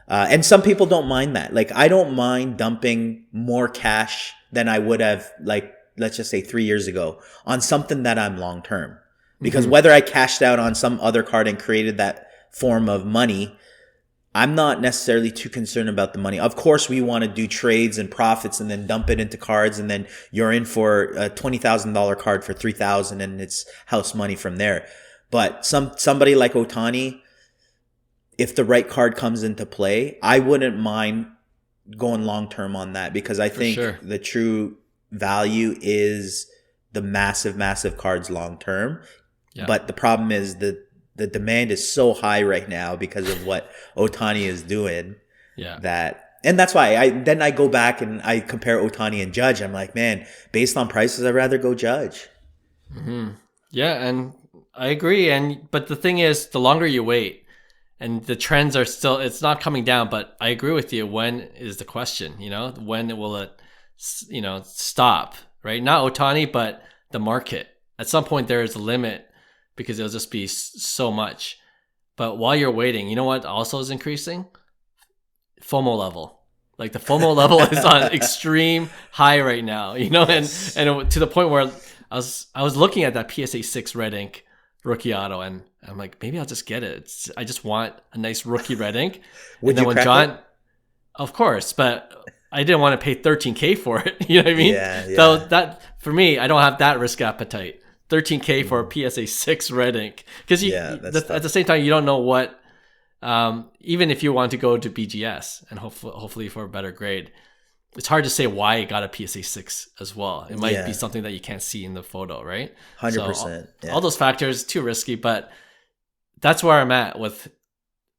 and some people don't mind that. Like, I don't mind dumping more cash than I would have, like, let's just say 3 years ago on something that I'm long term. Because whether I cashed out on some other card and created that form of money, I'm not necessarily too concerned about the money. Of course, we want to do trades and profits and then dump it into cards, and then you're in for a $20,000 card for $3,000 and it's house money from there. But somebody like Ohtani, if the right card comes into play, I wouldn't mind going long term on that, because I think the true value is the massive cards long term. Yeah. But the problem is the demand is so high right now because of what Ohtani is doing. And that's why I go back and I compare Ohtani and Judge. I'm like, man, based on prices, I'd rather go Judge. Yeah, and I agree. But the thing is, the longer you wait, and the trends are still, it's not coming down, but I agree with you. When is the question, when will it, stop, right? Not Ohtani, but the market. At some point there is a limit because it'll just be so much. But while you're waiting, you know what also is increasing? FOMO level. Like the FOMO level is on extreme high right now, yes. and to the point where I was looking at that PSA 6 red ink rookie auto, and I'm like, maybe I'll just get it. I just want a nice rookie red ink. Would you crack it? Of course, but I didn't want to pay $13K for it. You know what I mean? Yeah. So that, for me, I don't have that risk appetite. $13K for a PSA 6 red ink. Because at the same time, you don't know what, even if you want to go to BGS and hopefully for a better grade, it's hard to say why it got a PSA 6 as well. It might be something that you can't see in the photo, right? 100%. So all those factors, too risky, but that's where I'm at with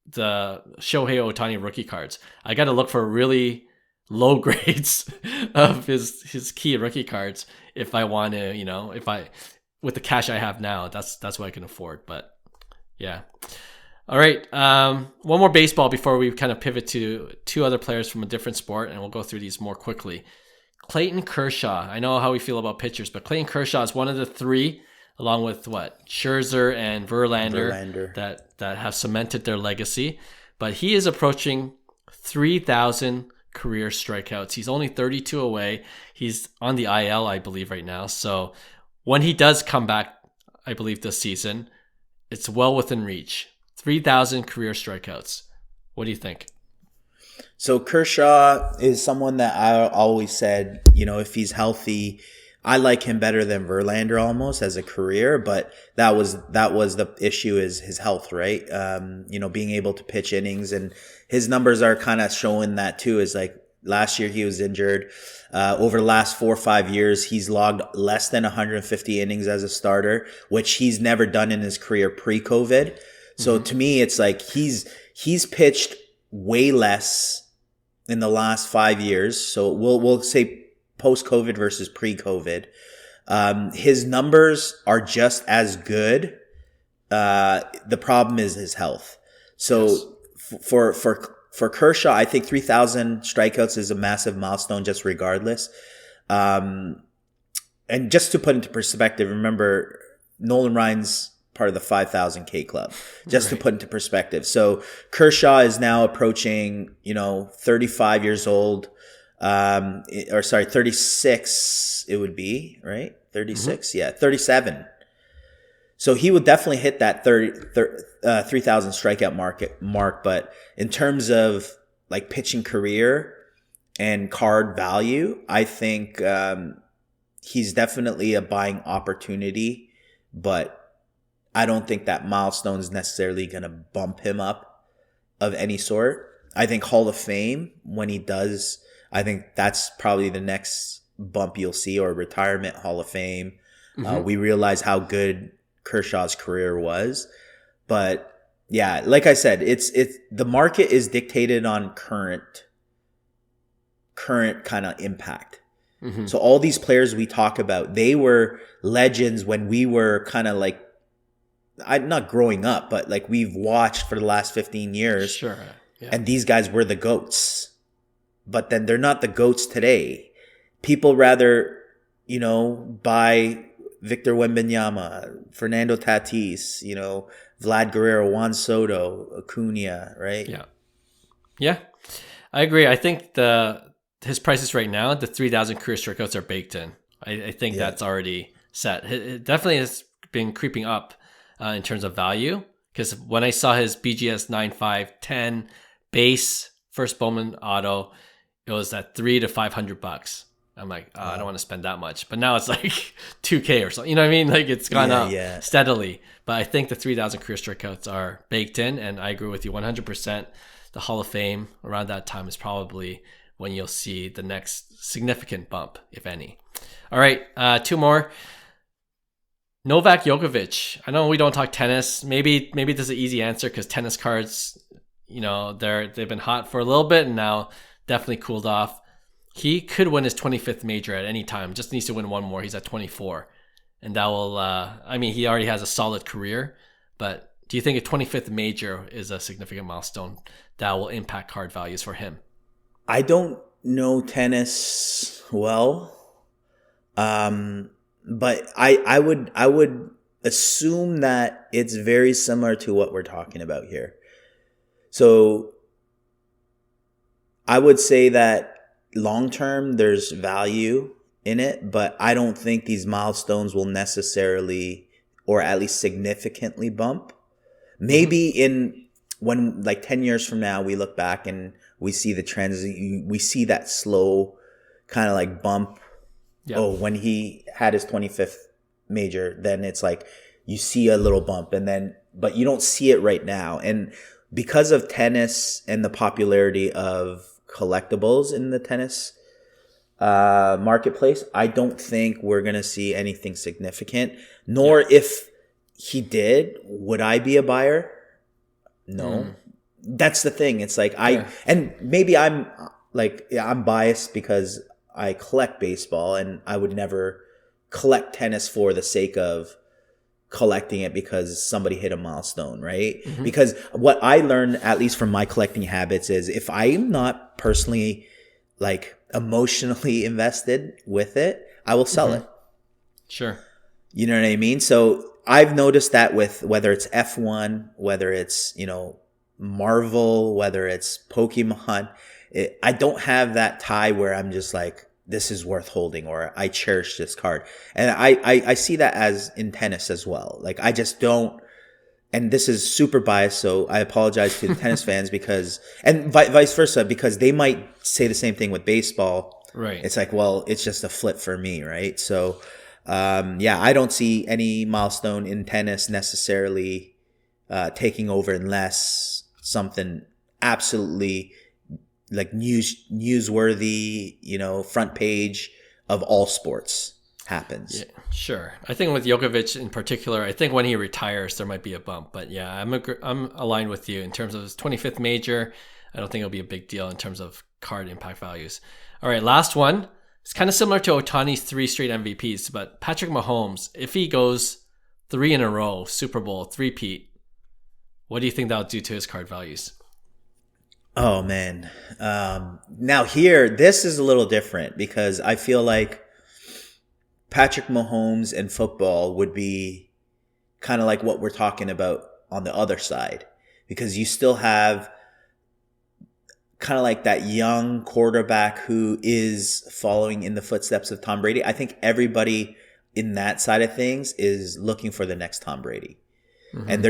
the Shohei Ohtani rookie cards. I got to look for really low grades of his key rookie cards if I want to, with the cash I have now, that's what I can afford. But yeah. All right. One more baseball before we kind of pivot to two other players from a different sport, and we'll go through these more quickly. Clayton Kershaw. I know how we feel about pitchers, but Clayton Kershaw is one of the three, along with Scherzer and Verlander. that have cemented their legacy. But he is approaching 3,000 career strikeouts. He's only 32 away. He's on the IL, I believe, right now. So when he does come back, I believe this season, it's well within reach. 3,000 career strikeouts. What do you think? So Kershaw is someone that I always said, if he's healthy, I like him better than Verlander almost as a career, but that was the issue, is his health, right? Being able to pitch innings, and his numbers are kind of showing that too. Is like last year he was injured. Over the last 4 or 5 years, he's logged less than 150 innings as a starter, which he's never done in his career pre-COVID. So to me, it's like he's pitched way less in the last 5 years. So we'll say post-COVID versus pre-COVID. His numbers are just as good. The problem is his health. So yes. For Kershaw, I think 3,000 strikeouts is a massive milestone just regardless. And just to put into perspective, remember Nolan Ryan's part of the 5,000 K club, just to put into perspective. So Kershaw is now approaching, 35 years old. 36 it would be, right? 36? Yeah, 37. So he would definitely hit that 3,000 strikeout mark. But in terms of like pitching career and card value, I think he's definitely a buying opportunity, but I don't think that milestone is necessarily going to bump him up of any sort. I think Hall of Fame, when he does, I think that's probably the next bump you'll see, or retirement Hall of Fame. We realize how good Kershaw's career was. But yeah, like I said, it's the market is dictated on current kind of impact. So all these players we talk about, they were legends when we were kind of like, not growing up, but like we've watched for the last 15 years. Sure. Yeah. And these guys were the GOATs. But then they're not the GOATs today. People rather, buy Victor Wembanyama, Fernando Tatis, Vlad Guerrero, Juan Soto, Acuna, right? Yeah. Yeah. I agree. I think his prices right now, the 3,000 career strikeouts are baked in. I think that's already set. It definitely has been creeping up in terms of value, because when I saw his BGS 9510 base first Bowman auto, it was at $300 to $500. I'm like, I don't want to spend that much. But now it's like $2,000 or something. You know what I mean? Like it's gone up steadily. But I think the 3,000 career strikeouts are baked in, and I agree with you 100%. The Hall of Fame around that time is probably when you'll see the next significant bump, if any. All right, 2 more. Novak Djokovic. I know we don't talk tennis. Maybe this is an easy answer because tennis cards, they've been hot for a little bit and now definitely cooled off. He could win his 25th major at any time. Just needs to win one more. He's at 24. And that will, he already has a solid career. But do you think a 25th major is a significant milestone that will impact card values for him? I don't know tennis well. But I would assume that it's very similar to what we're talking about here. So I would say that long term there's value in it, but I don't think these milestones will necessarily, or at least significantly, bump. Maybe when like 10 years from now we look back and we see the trends, we see that slow kind of like bump. Yep. Oh, when he had his 25th major, then it's like you see a little bump, but you don't see it right now. And because of tennis and the popularity of collectibles in the tennis marketplace, I don't think we're going to see anything significant. Nor if he did, would I be a buyer? No. That's the thing. It's like and maybe I'm biased because I collect baseball, and I would never collect tennis for the sake of collecting it because somebody hit a milestone, right? Because what I learned, at least from my collecting habits, is if I'm not personally like emotionally invested with it, I will sell it. Sure. You know what I mean? So I've noticed that with whether it's F1, whether it's, Marvel, whether it's Pokemon, I don't have that tie where I'm just like, this is worth holding, or I cherish this card. And I see that as in tennis as well. Like I just don't, and this is super biased, so I apologize to the tennis fans and vice versa, because they might say the same thing with baseball. Right. It's like, well, it's just a flip for me, right? So, I don't see any milestone in tennis necessarily taking over unless something absolutely like newsworthy, front page of all sports happens. Yeah, sure. I think with Djokovic in particular, I think when he retires, there might be a bump. But yeah, I'm aligned with you in terms of his 25th major. I don't think it'll be a big deal in terms of card impact values. All right, last one. It's kind of similar to Ohtani's 3 straight MVPs, but Patrick Mahomes, if he goes 3 in a row, Super Bowl, threepeat, what do you think that'll do to his card values? Oh, man. Now here, this is a little different because I feel like Patrick Mahomes and football would be kind of like what we're talking about on the other side, because you still have kind of like that young quarterback who is following in the footsteps of Tom Brady. I think everybody in that side of things is looking for the next Tom Brady. Mm-hmm. And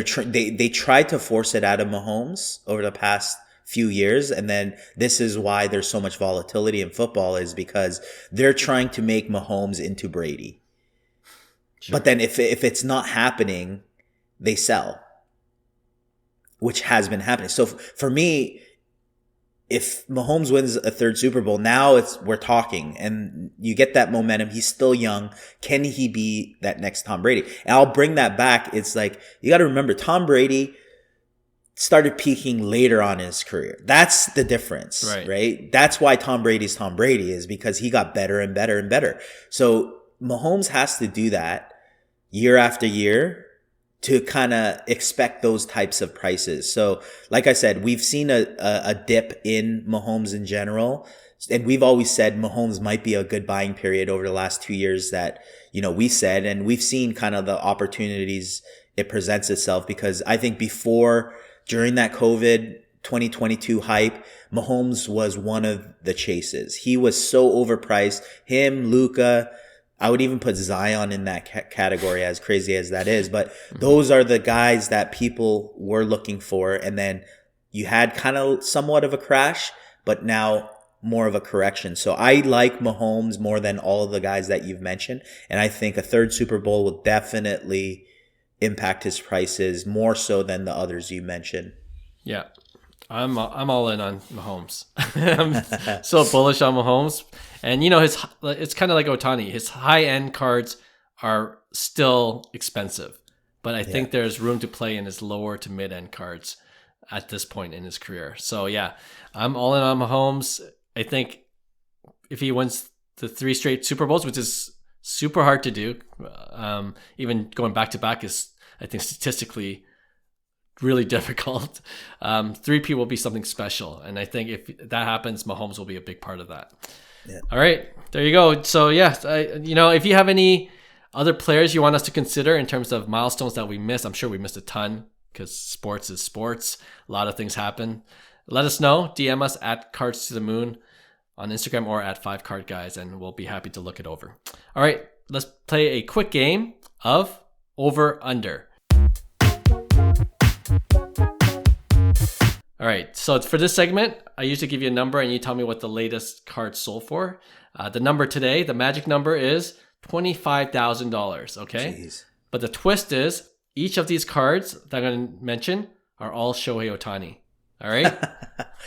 they tried to force it out of Mahomes over the past few years, and then this is why there's so much volatility in football, is because they're trying to make Mahomes into Brady. Sure. But then if it's not happening, they sell, which has been happening. So for me, if Mahomes wins a 3rd Super Bowl, now we're talking, and you get that momentum. He's still young. Can he be that next Tom Brady? And I'll bring that back. It's like, you got to remember, Tom Brady started peaking later on in his career. That's the difference, right? That's why Tom Brady's Tom Brady, is because he got better and better and better. So Mahomes has to do that year after year to kind of expect those types of prices. So like I said, we've seen a dip in Mahomes in general. And we've always said Mahomes might be a good buying period over the last 2 years that, we said, and we've seen kind of the opportunities it presents itself, because I think during that COVID 2022 hype, Mahomes was one of the chases. He was so overpriced. Him, Luka, I would even put Zion in that category, as crazy as that is. But those are the guys that people were looking for. And then you had kind of somewhat of a crash, but now more of a correction. So I like Mahomes more than all of the guys that you've mentioned. And I think a 3rd Super Bowl will definitely impact his prices more so than the others you mentioned. Yeah, I'm all in on Mahomes. I'm so bullish on Mahomes, and it's kind of like Ohtani. His high end cards are still expensive, but I think there's room to play in his lower to mid end cards at this point in his career. So yeah, I'm all in on Mahomes. I think if he wins the 3 straight Super Bowls, which is super hard to do, even going back to back is, I think, statistically really difficult. 3P will be something special. And I think if that happens, Mahomes will be a big part of that. Yeah. All right, there you go. So yeah, if you have any other players you want us to consider in terms of milestones that we missed, I'm sure we missed a ton because sports is sports. A lot of things happen. Let us know. DM us at Cards to the Moon on Instagram or at 5cardguys, and we'll be happy to look it over. All right, let's play a quick game of Over Under. All right, so for this segment, I usually give you a number and you tell me what the latest card sold for. The number today, the magic number is $25,000, okay? Jeez. But the twist is each of these cards that I'm going to mention are all Shohei Ohtani. All right?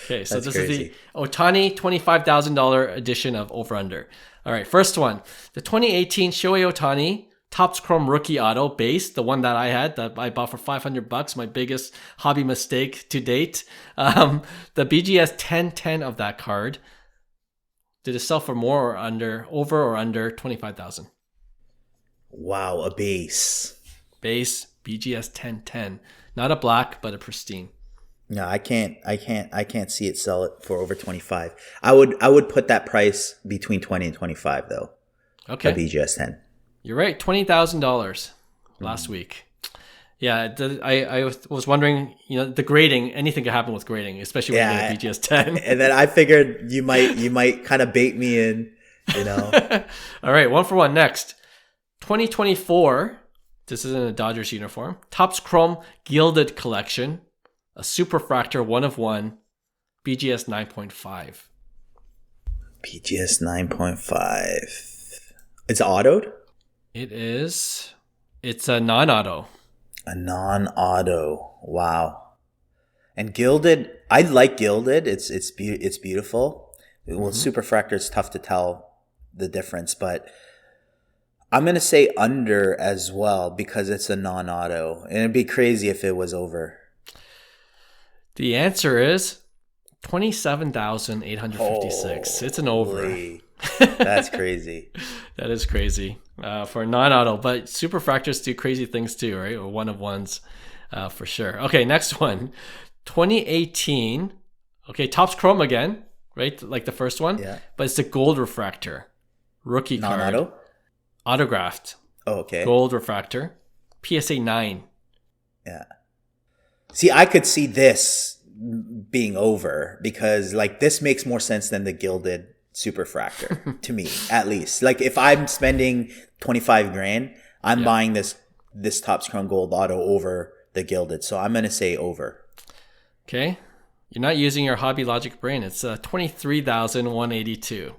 Okay, so this crazy. Is the Ohtani $25,000 edition of Over Under. All right, first one, the 2018 Shohei Ohtani Topps Chrome Rookie Auto base, the one that I had that I bought for $500, my biggest hobby mistake to date. The BGS 1010 of that card, did it sell for more or under, over or under 25,000? Wow, a base. Base BGS 1010, not a black, but a pristine. No, I can't see it sell it for over 25. I would put that price between 20 and 25 though. Okay. A BGS 10. You're right, $20,000 last week. Yeah, I was wondering, the grading, anything could happen with grading, especially when you get a BGS 10. And then I figured you might kind of bait me in, All right, one for one next. 2024 This is in a Dodgers uniform. Topps Chrome Gilded Collection. A Superfractor 1 of 1. BGS 9.5. BGS 9.5. It's autoed? It is. It's a non-auto. A non-auto. Wow. And gilded, I like gilded. It's beautiful. Well, Superfractor is tough to tell the difference, but I'm going to say under as well because it's a non-auto. And it'd be crazy if it was over. The answer is 27,856. It's an over. That's crazy. That is crazy for a non-auto, but Superfractors do crazy things too, right? Or 1 of 1s for sure. Okay, next one. 2018. Okay, Topps Chrome again, right? Like the first one. Yeah. But it's the gold refractor. Rookie card. Non-auto? Autographed. Oh, okay. Gold refractor. PSA 9. Yeah. See, I could see this being over because like this makes more sense than the gilded Superfractor to me, at least. Like if I'm spending 25 grand, I'm buying this Topps Chrome Gold Auto over the gilded. So I'm going to say over. Okay. You're not using your hobby logic brain. It's 23,182.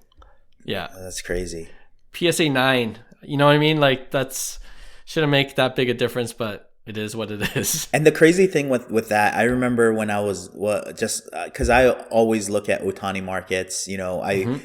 Yeah. That's crazy. PSA 9. You know what I mean? Like that's shouldn't make that big a difference, but it is what it is. And the crazy thing with that, I remember when I was just because I always look at Ohtani markets. You know, I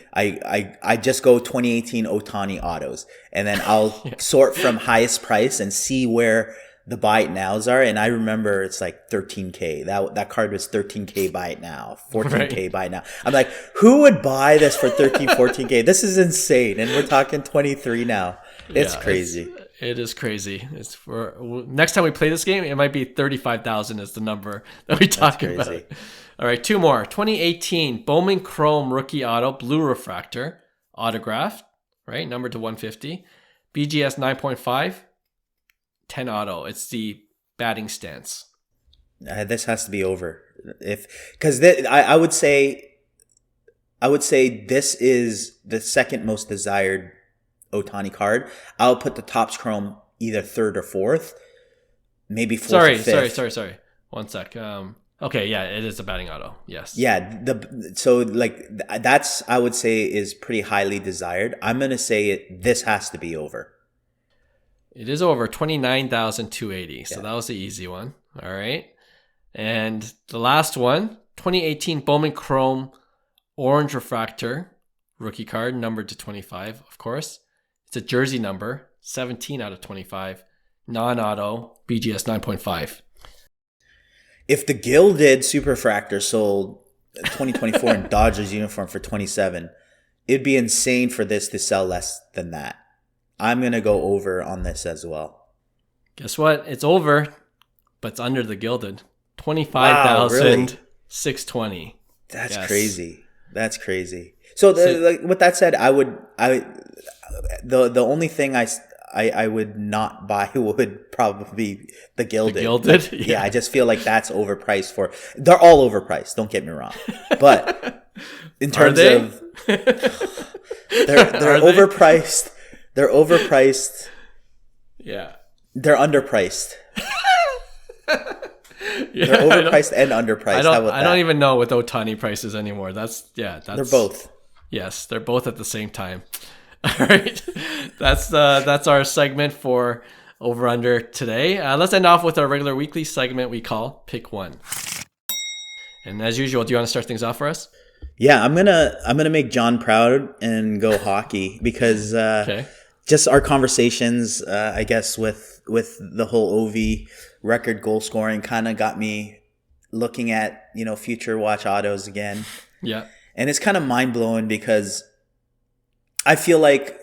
just go 2018 Ohtani autos, and then I'll sort from highest price and see where the buy it nows are. And I remember it's like 13K. That card was 13K buy it now, 14K buy it now. I'm like, who would buy this for 13, 14K? This is insane. And we're talking 23 now. It's crazy. It is crazy. It's for next time we play this game, it might be 35,000 is the number that we talk about. All right, 2 more. 2018 Bowman Chrome Rookie Auto Blue Refractor autographed, right? Numbered to 150. BGS 9.5. 10 auto. It's the batting stance. This has to be over. Because I would say this is the second most desired Ohtani card. I'll put the Topps Chrome either third or fourth, maybe fourth or fifth. Sorry. 1 sec. Okay, yeah, it is a batting auto. Yes. Yeah, so like that's I would say is pretty highly desired. I'm gonna say this has to be over. It is over 29,280. So that was the easy one. All right. And the last one, 2018 Bowman Chrome Orange Refractor rookie card, numbered to 25, of course. It's a jersey number, 17 out of 25. Non-auto, BGS 9.5. If the gilded Superfractor sold 2024 in Dodgers uniform for 27, it'd be insane for this to sell less than that. I'm going to go over on this as well. Guess what? It's over, but it's under the gilded. 25,620. That's crazy. That's crazy. So with that said, the only thing I would not buy would probably be the gilded. The gilded? Yeah, I just feel like that's overpriced they're all overpriced, don't get me wrong. But in terms of they're overpriced. They're overpriced. Yeah. They're underpriced. They're overpriced and underpriced. I don't even know what the Ohtani prices anymore. They're both. Yes, they're both at the same time. All right. That's our segment for Over Under today. Let's end off with our regular weekly segment we call Pick One. And as usual, do you want to start things off for us? Yeah, I'm gonna make John proud and go hockey because just our conversations, I guess, with the whole Ovi record goal scoring kind of got me looking at future watch autos again. Yeah, and it's kind of mind blowing because I feel like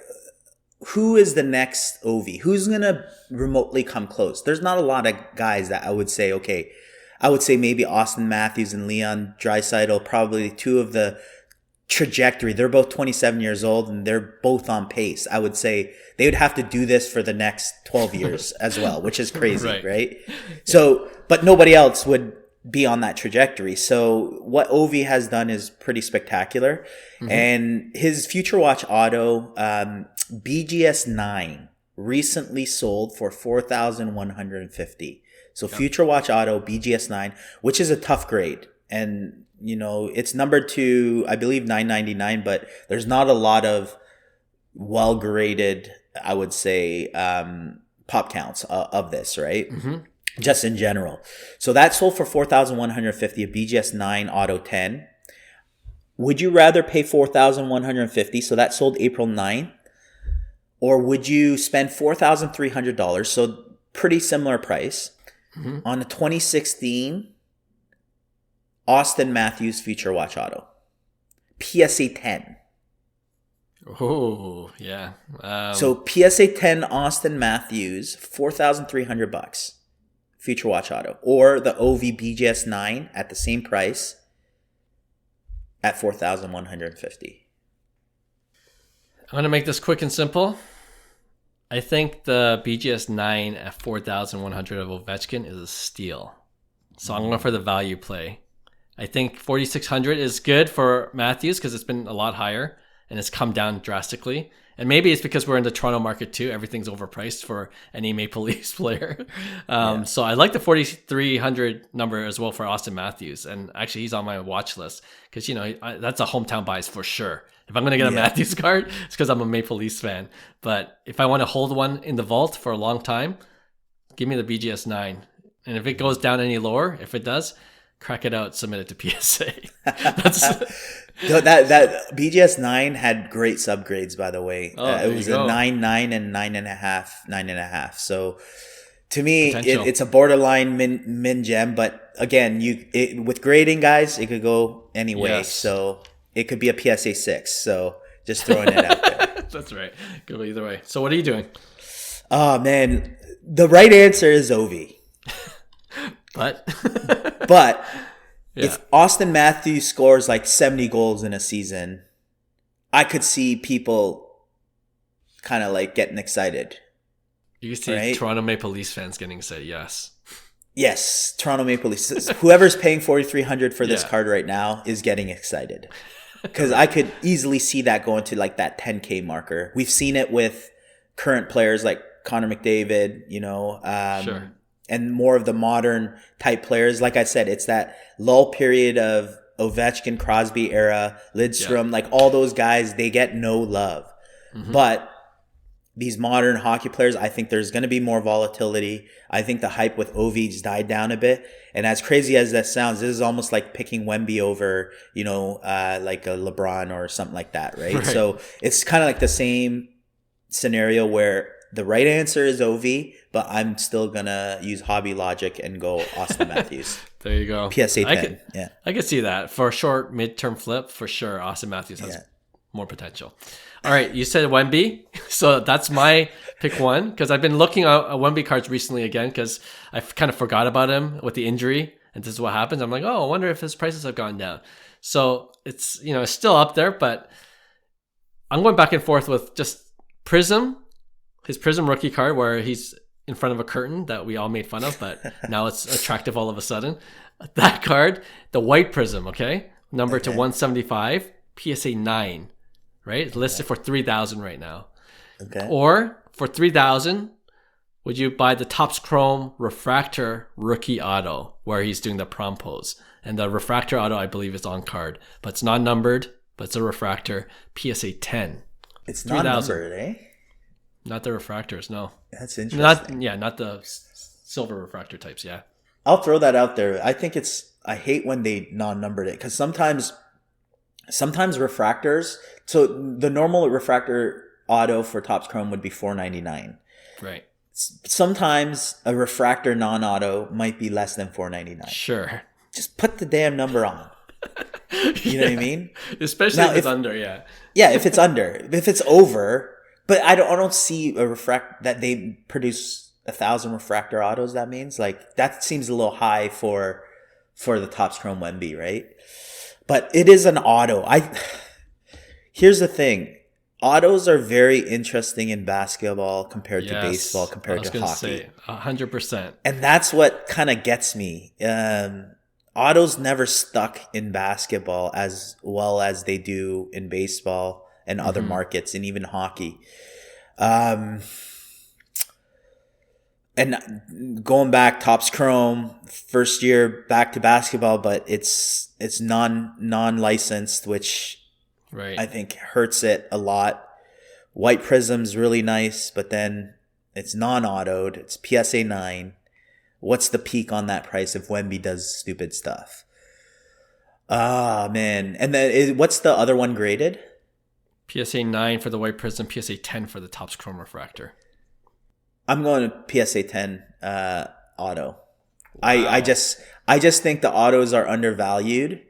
who is the next Ovi? Who's gonna remotely come close? There's not a lot of guys that I would say okay. I would say maybe Austin Matthews and Leon Draisaitl, probably two of the trajectory. They're both 27 years old and they're both on pace. I would say they would have to do this for the next 12 years as well, which is crazy, right? So, but nobody else would be on that trajectory. So what Ovi has done is pretty spectacular. Mm-hmm. And his Future Watch Auto, BGS 9, recently sold for $4,150. So Future Watch Auto BGS9, which is a tough grade. And, you know, it's numbered to, I believe, $9.99, but there's not a lot of well-graded, I would say, pop counts of this, right? Mm-hmm. Just in general. So that sold for $4,150, a BGS9 Auto 10. Would you rather pay $4,150? So that sold April 9th. Or would you spend $4,300? So pretty similar price on the 2016 Austin Matthews Future Watch Auto. PSA 10. Oh, yeah. So PSA 10 Austin Matthews, $4,300. Future Watch Auto. Or the OV BGS 9 at the same price at $4,150. I'm going to make this quick and simple. I think the BGS 9 at $4,100 of Ovechkin is a steal. So I'm going for the value play. I think $4,600 is good for Matthews because it's been a lot higher and it's come down drastically. And maybe it's because we're in the Toronto market too. Everything's overpriced for any Maple Leafs player. So I like the 4,300 number as well for Austin Matthews. And actually he's on my watch list because, you know, that's a hometown bias for sure. If I'm going to get a Matthews card, it's because I'm a Maple Leafs fan. But if I want to hold one in the vault for a long time, give me the BGS 9. And if it goes down any lower, if it does, crack it out, submit it to PSA. That BGS 9 had great subgrades, by the way. It was a 9.9 and 9.5. So to me, it's a borderline min gem. But again, with grading, guys, it could go anyway. Yes. So it could be a PSA 6. So just throwing it out there. That's right. Could go either way. So what are you doing? Oh, man. The right answer is Ovi. But if Austin Matthews scores like 70 goals in a season, I could see people kind of like getting excited. You can see Toronto Maple Leafs fans getting excited, yes. Yes, Toronto Maple Leafs. Whoever's paying $4,300 for this card right now is getting excited. Because I could easily see that going to like that 10K marker. We've seen it with current players like Connor McDavid, you know. Sure. And more of the modern type players. Like I said, it's that lull period of Ovechkin, Crosby era, Lidstrom, like all those guys, they get no love. Mm-hmm. But these modern hockey players, I think there's going to be more volatility. I think the hype with Ovi's died down a bit. And as crazy as that sounds, this is almost like picking Wemby over, you know, like a LeBron or something like that, right? So it's kind of like the same scenario where the right answer is OV, but I'm still going to use hobby logic and go Austin Matthews. There you go. PSA 10. I could see that. For a short midterm flip, for sure, Austin Matthews has more potential. All right, you said Wemby. So that's my pick one because I've been looking at Wemby cards recently again because I kind of forgot about him with the injury. And this is what happens. I'm like, oh, I wonder if his prices have gone down. So it's, you know, it's still up there, but I'm going back and forth with just Prism. His Prism rookie card where he's in front of a curtain that we all made fun of, but now it's attractive all of a sudden. That card, the white Prism, okay? Number to 175, PSA 9, right? It's listed for $3,000 right now. Okay. Or for $3,000, would you buy the Topps Chrome Refractor rookie auto where he's doing the prom pose? And the Refractor auto, I believe, is on card, but it's not numbered, but it's a Refractor, PSA 10. It's not numbered, eh? Not the refractors, no. That's interesting. Not the silver refractor types, yeah. I'll throw that out there. I think I hate when they non-numbered it because sometimes refractors, so the normal refractor auto for Topps Chrome would be $4.99. Right. Sometimes a refractor non-auto might be less than $4.99. Sure. Just put the damn number on. You know what I mean? Especially now, if it's under, yeah. Yeah, if it's under. If it's over... But I don't see that they produce 1,000 refractor autos. That means like that seems a little high for the Topps Chrome Wemby, right? But it is an auto. Here's the thing: autos are very interesting in basketball compared to baseball, compared to hockey. 100%. And that's what kind of gets me. Autos never stuck in basketball as well as they do in baseball and other markets and even hockey. and going back, Topps Chrome, first year back to basketball, but it's non-licensed, which I think hurts it a lot. White Prism's really nice, but then it's non-autoed. It's PSA 9. What's the peak on that price if Wemby does stupid stuff? Ah, man. And then what's the other one graded? PSA 9 for the White Prism, PSA 10 for the Topps Chrome Refractor. I'm going to PSA 10 auto. Wow. I just think the autos are undervalued.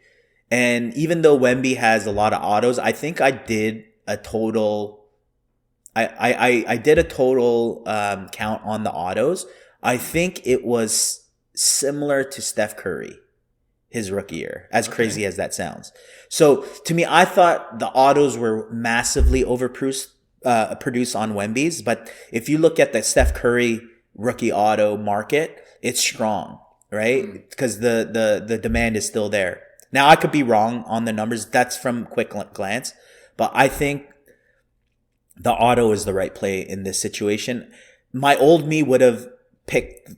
And even though Wemby has a lot of autos, I think I did a total I did a total count on the autos. I think it was similar to Steph Curry, his rookie year, as crazy as that sounds. So to me, I thought the autos were massively overproduced on Wemby's. But if you look at the Steph Curry rookie auto market, it's strong, right? Because the demand is still there. Now, I could be wrong on the numbers. That's from quick glance. But I think the auto is the right play in this situation. My old me would have picked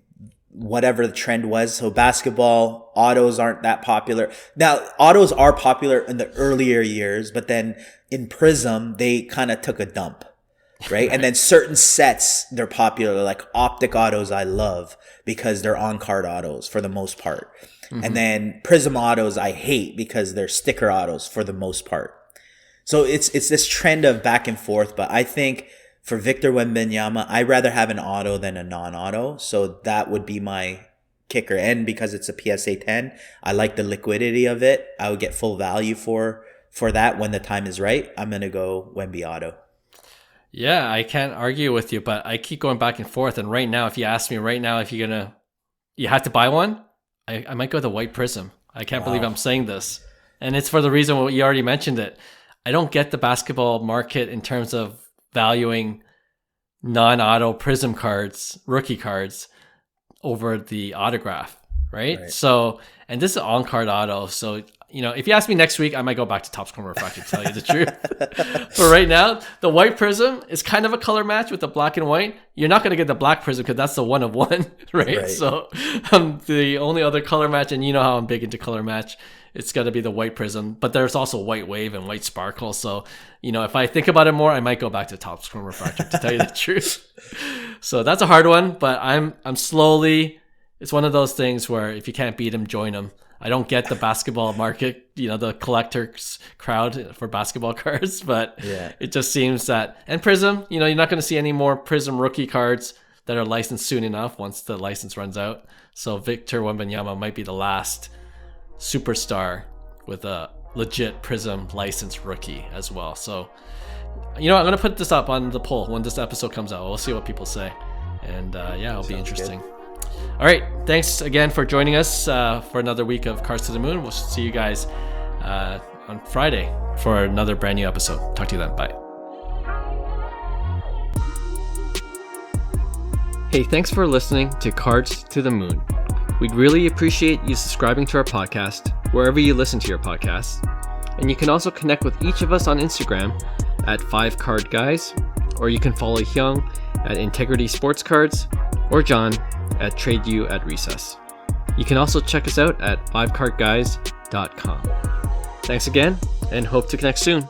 whatever the trend was. So basketball, autos aren't that popular. Now, autos are popular in the earlier years, but then in Prism, they kind of took a dump, right? And then certain sets, they're popular, like optic autos I love because they're on-card autos for the most part. Mm-hmm. And then Prism autos I hate because they're sticker autos for the most part. So it's this trend of back and forth, but I think for Victor Wembanyama, I'd rather have an auto than a non-auto. So that would be my kicker. And because it's a PSA 10, I like the liquidity of it. I would get full value for that when the time is right. I'm going to go Wemby auto. Yeah, I can't argue with you, but I keep going back and forth. And right now, if you ask me right now, if you have to buy one, I might go the White Prism. I can't believe I'm saying this. And it's for the reason what you already mentioned it. I don't get the basketball market in terms of valuing non-auto Prism cards, rookie cards, over the autograph, right? So, and this is on-card auto. So, if you ask me next week, I might go back to Topps Chrome Refractor to tell you the truth. But right now, the White Prism is kind of a color match with the black and white. You're not going to get the Black Prism because that's the 1 of 1, right? So, the only other color match, and you know how I'm big into color match, it's got to be the White Prism, but there's also White Wave and White Sparkle. So, if I think about it more, I might go back to Topps Chrome Refractor to tell you the truth. So that's a hard one, but I'm slowly, it's one of those things where if you can't beat them, join them. I don't get the basketball market, the collectors crowd for basketball cards, but it just seems that, and Prism, you're not going to see any more Prism rookie cards that are licensed soon enough once the license runs out. So Victor Wembanyama might be the last superstar with a legit Prism licensed rookie as well. So, I'm going to put this up on the poll when this episode comes out. We'll see what people say. And it'll be interesting. Good. All right. Thanks again for joining us for another week of Cards to the Moon. We'll see you guys on Friday for another brand new episode. Talk to you then. Bye. Hey, thanks for listening to Cards to the Moon. We'd really appreciate you subscribing to our podcast wherever you listen to your podcasts. And you can also connect with each of us on Instagram at 5cardguys, or you can follow Hyung at Integrity Sports Cards, or John at TradeU at Recess. You can also check us out at 5cardguys.com. Thanks again, and hope to connect soon.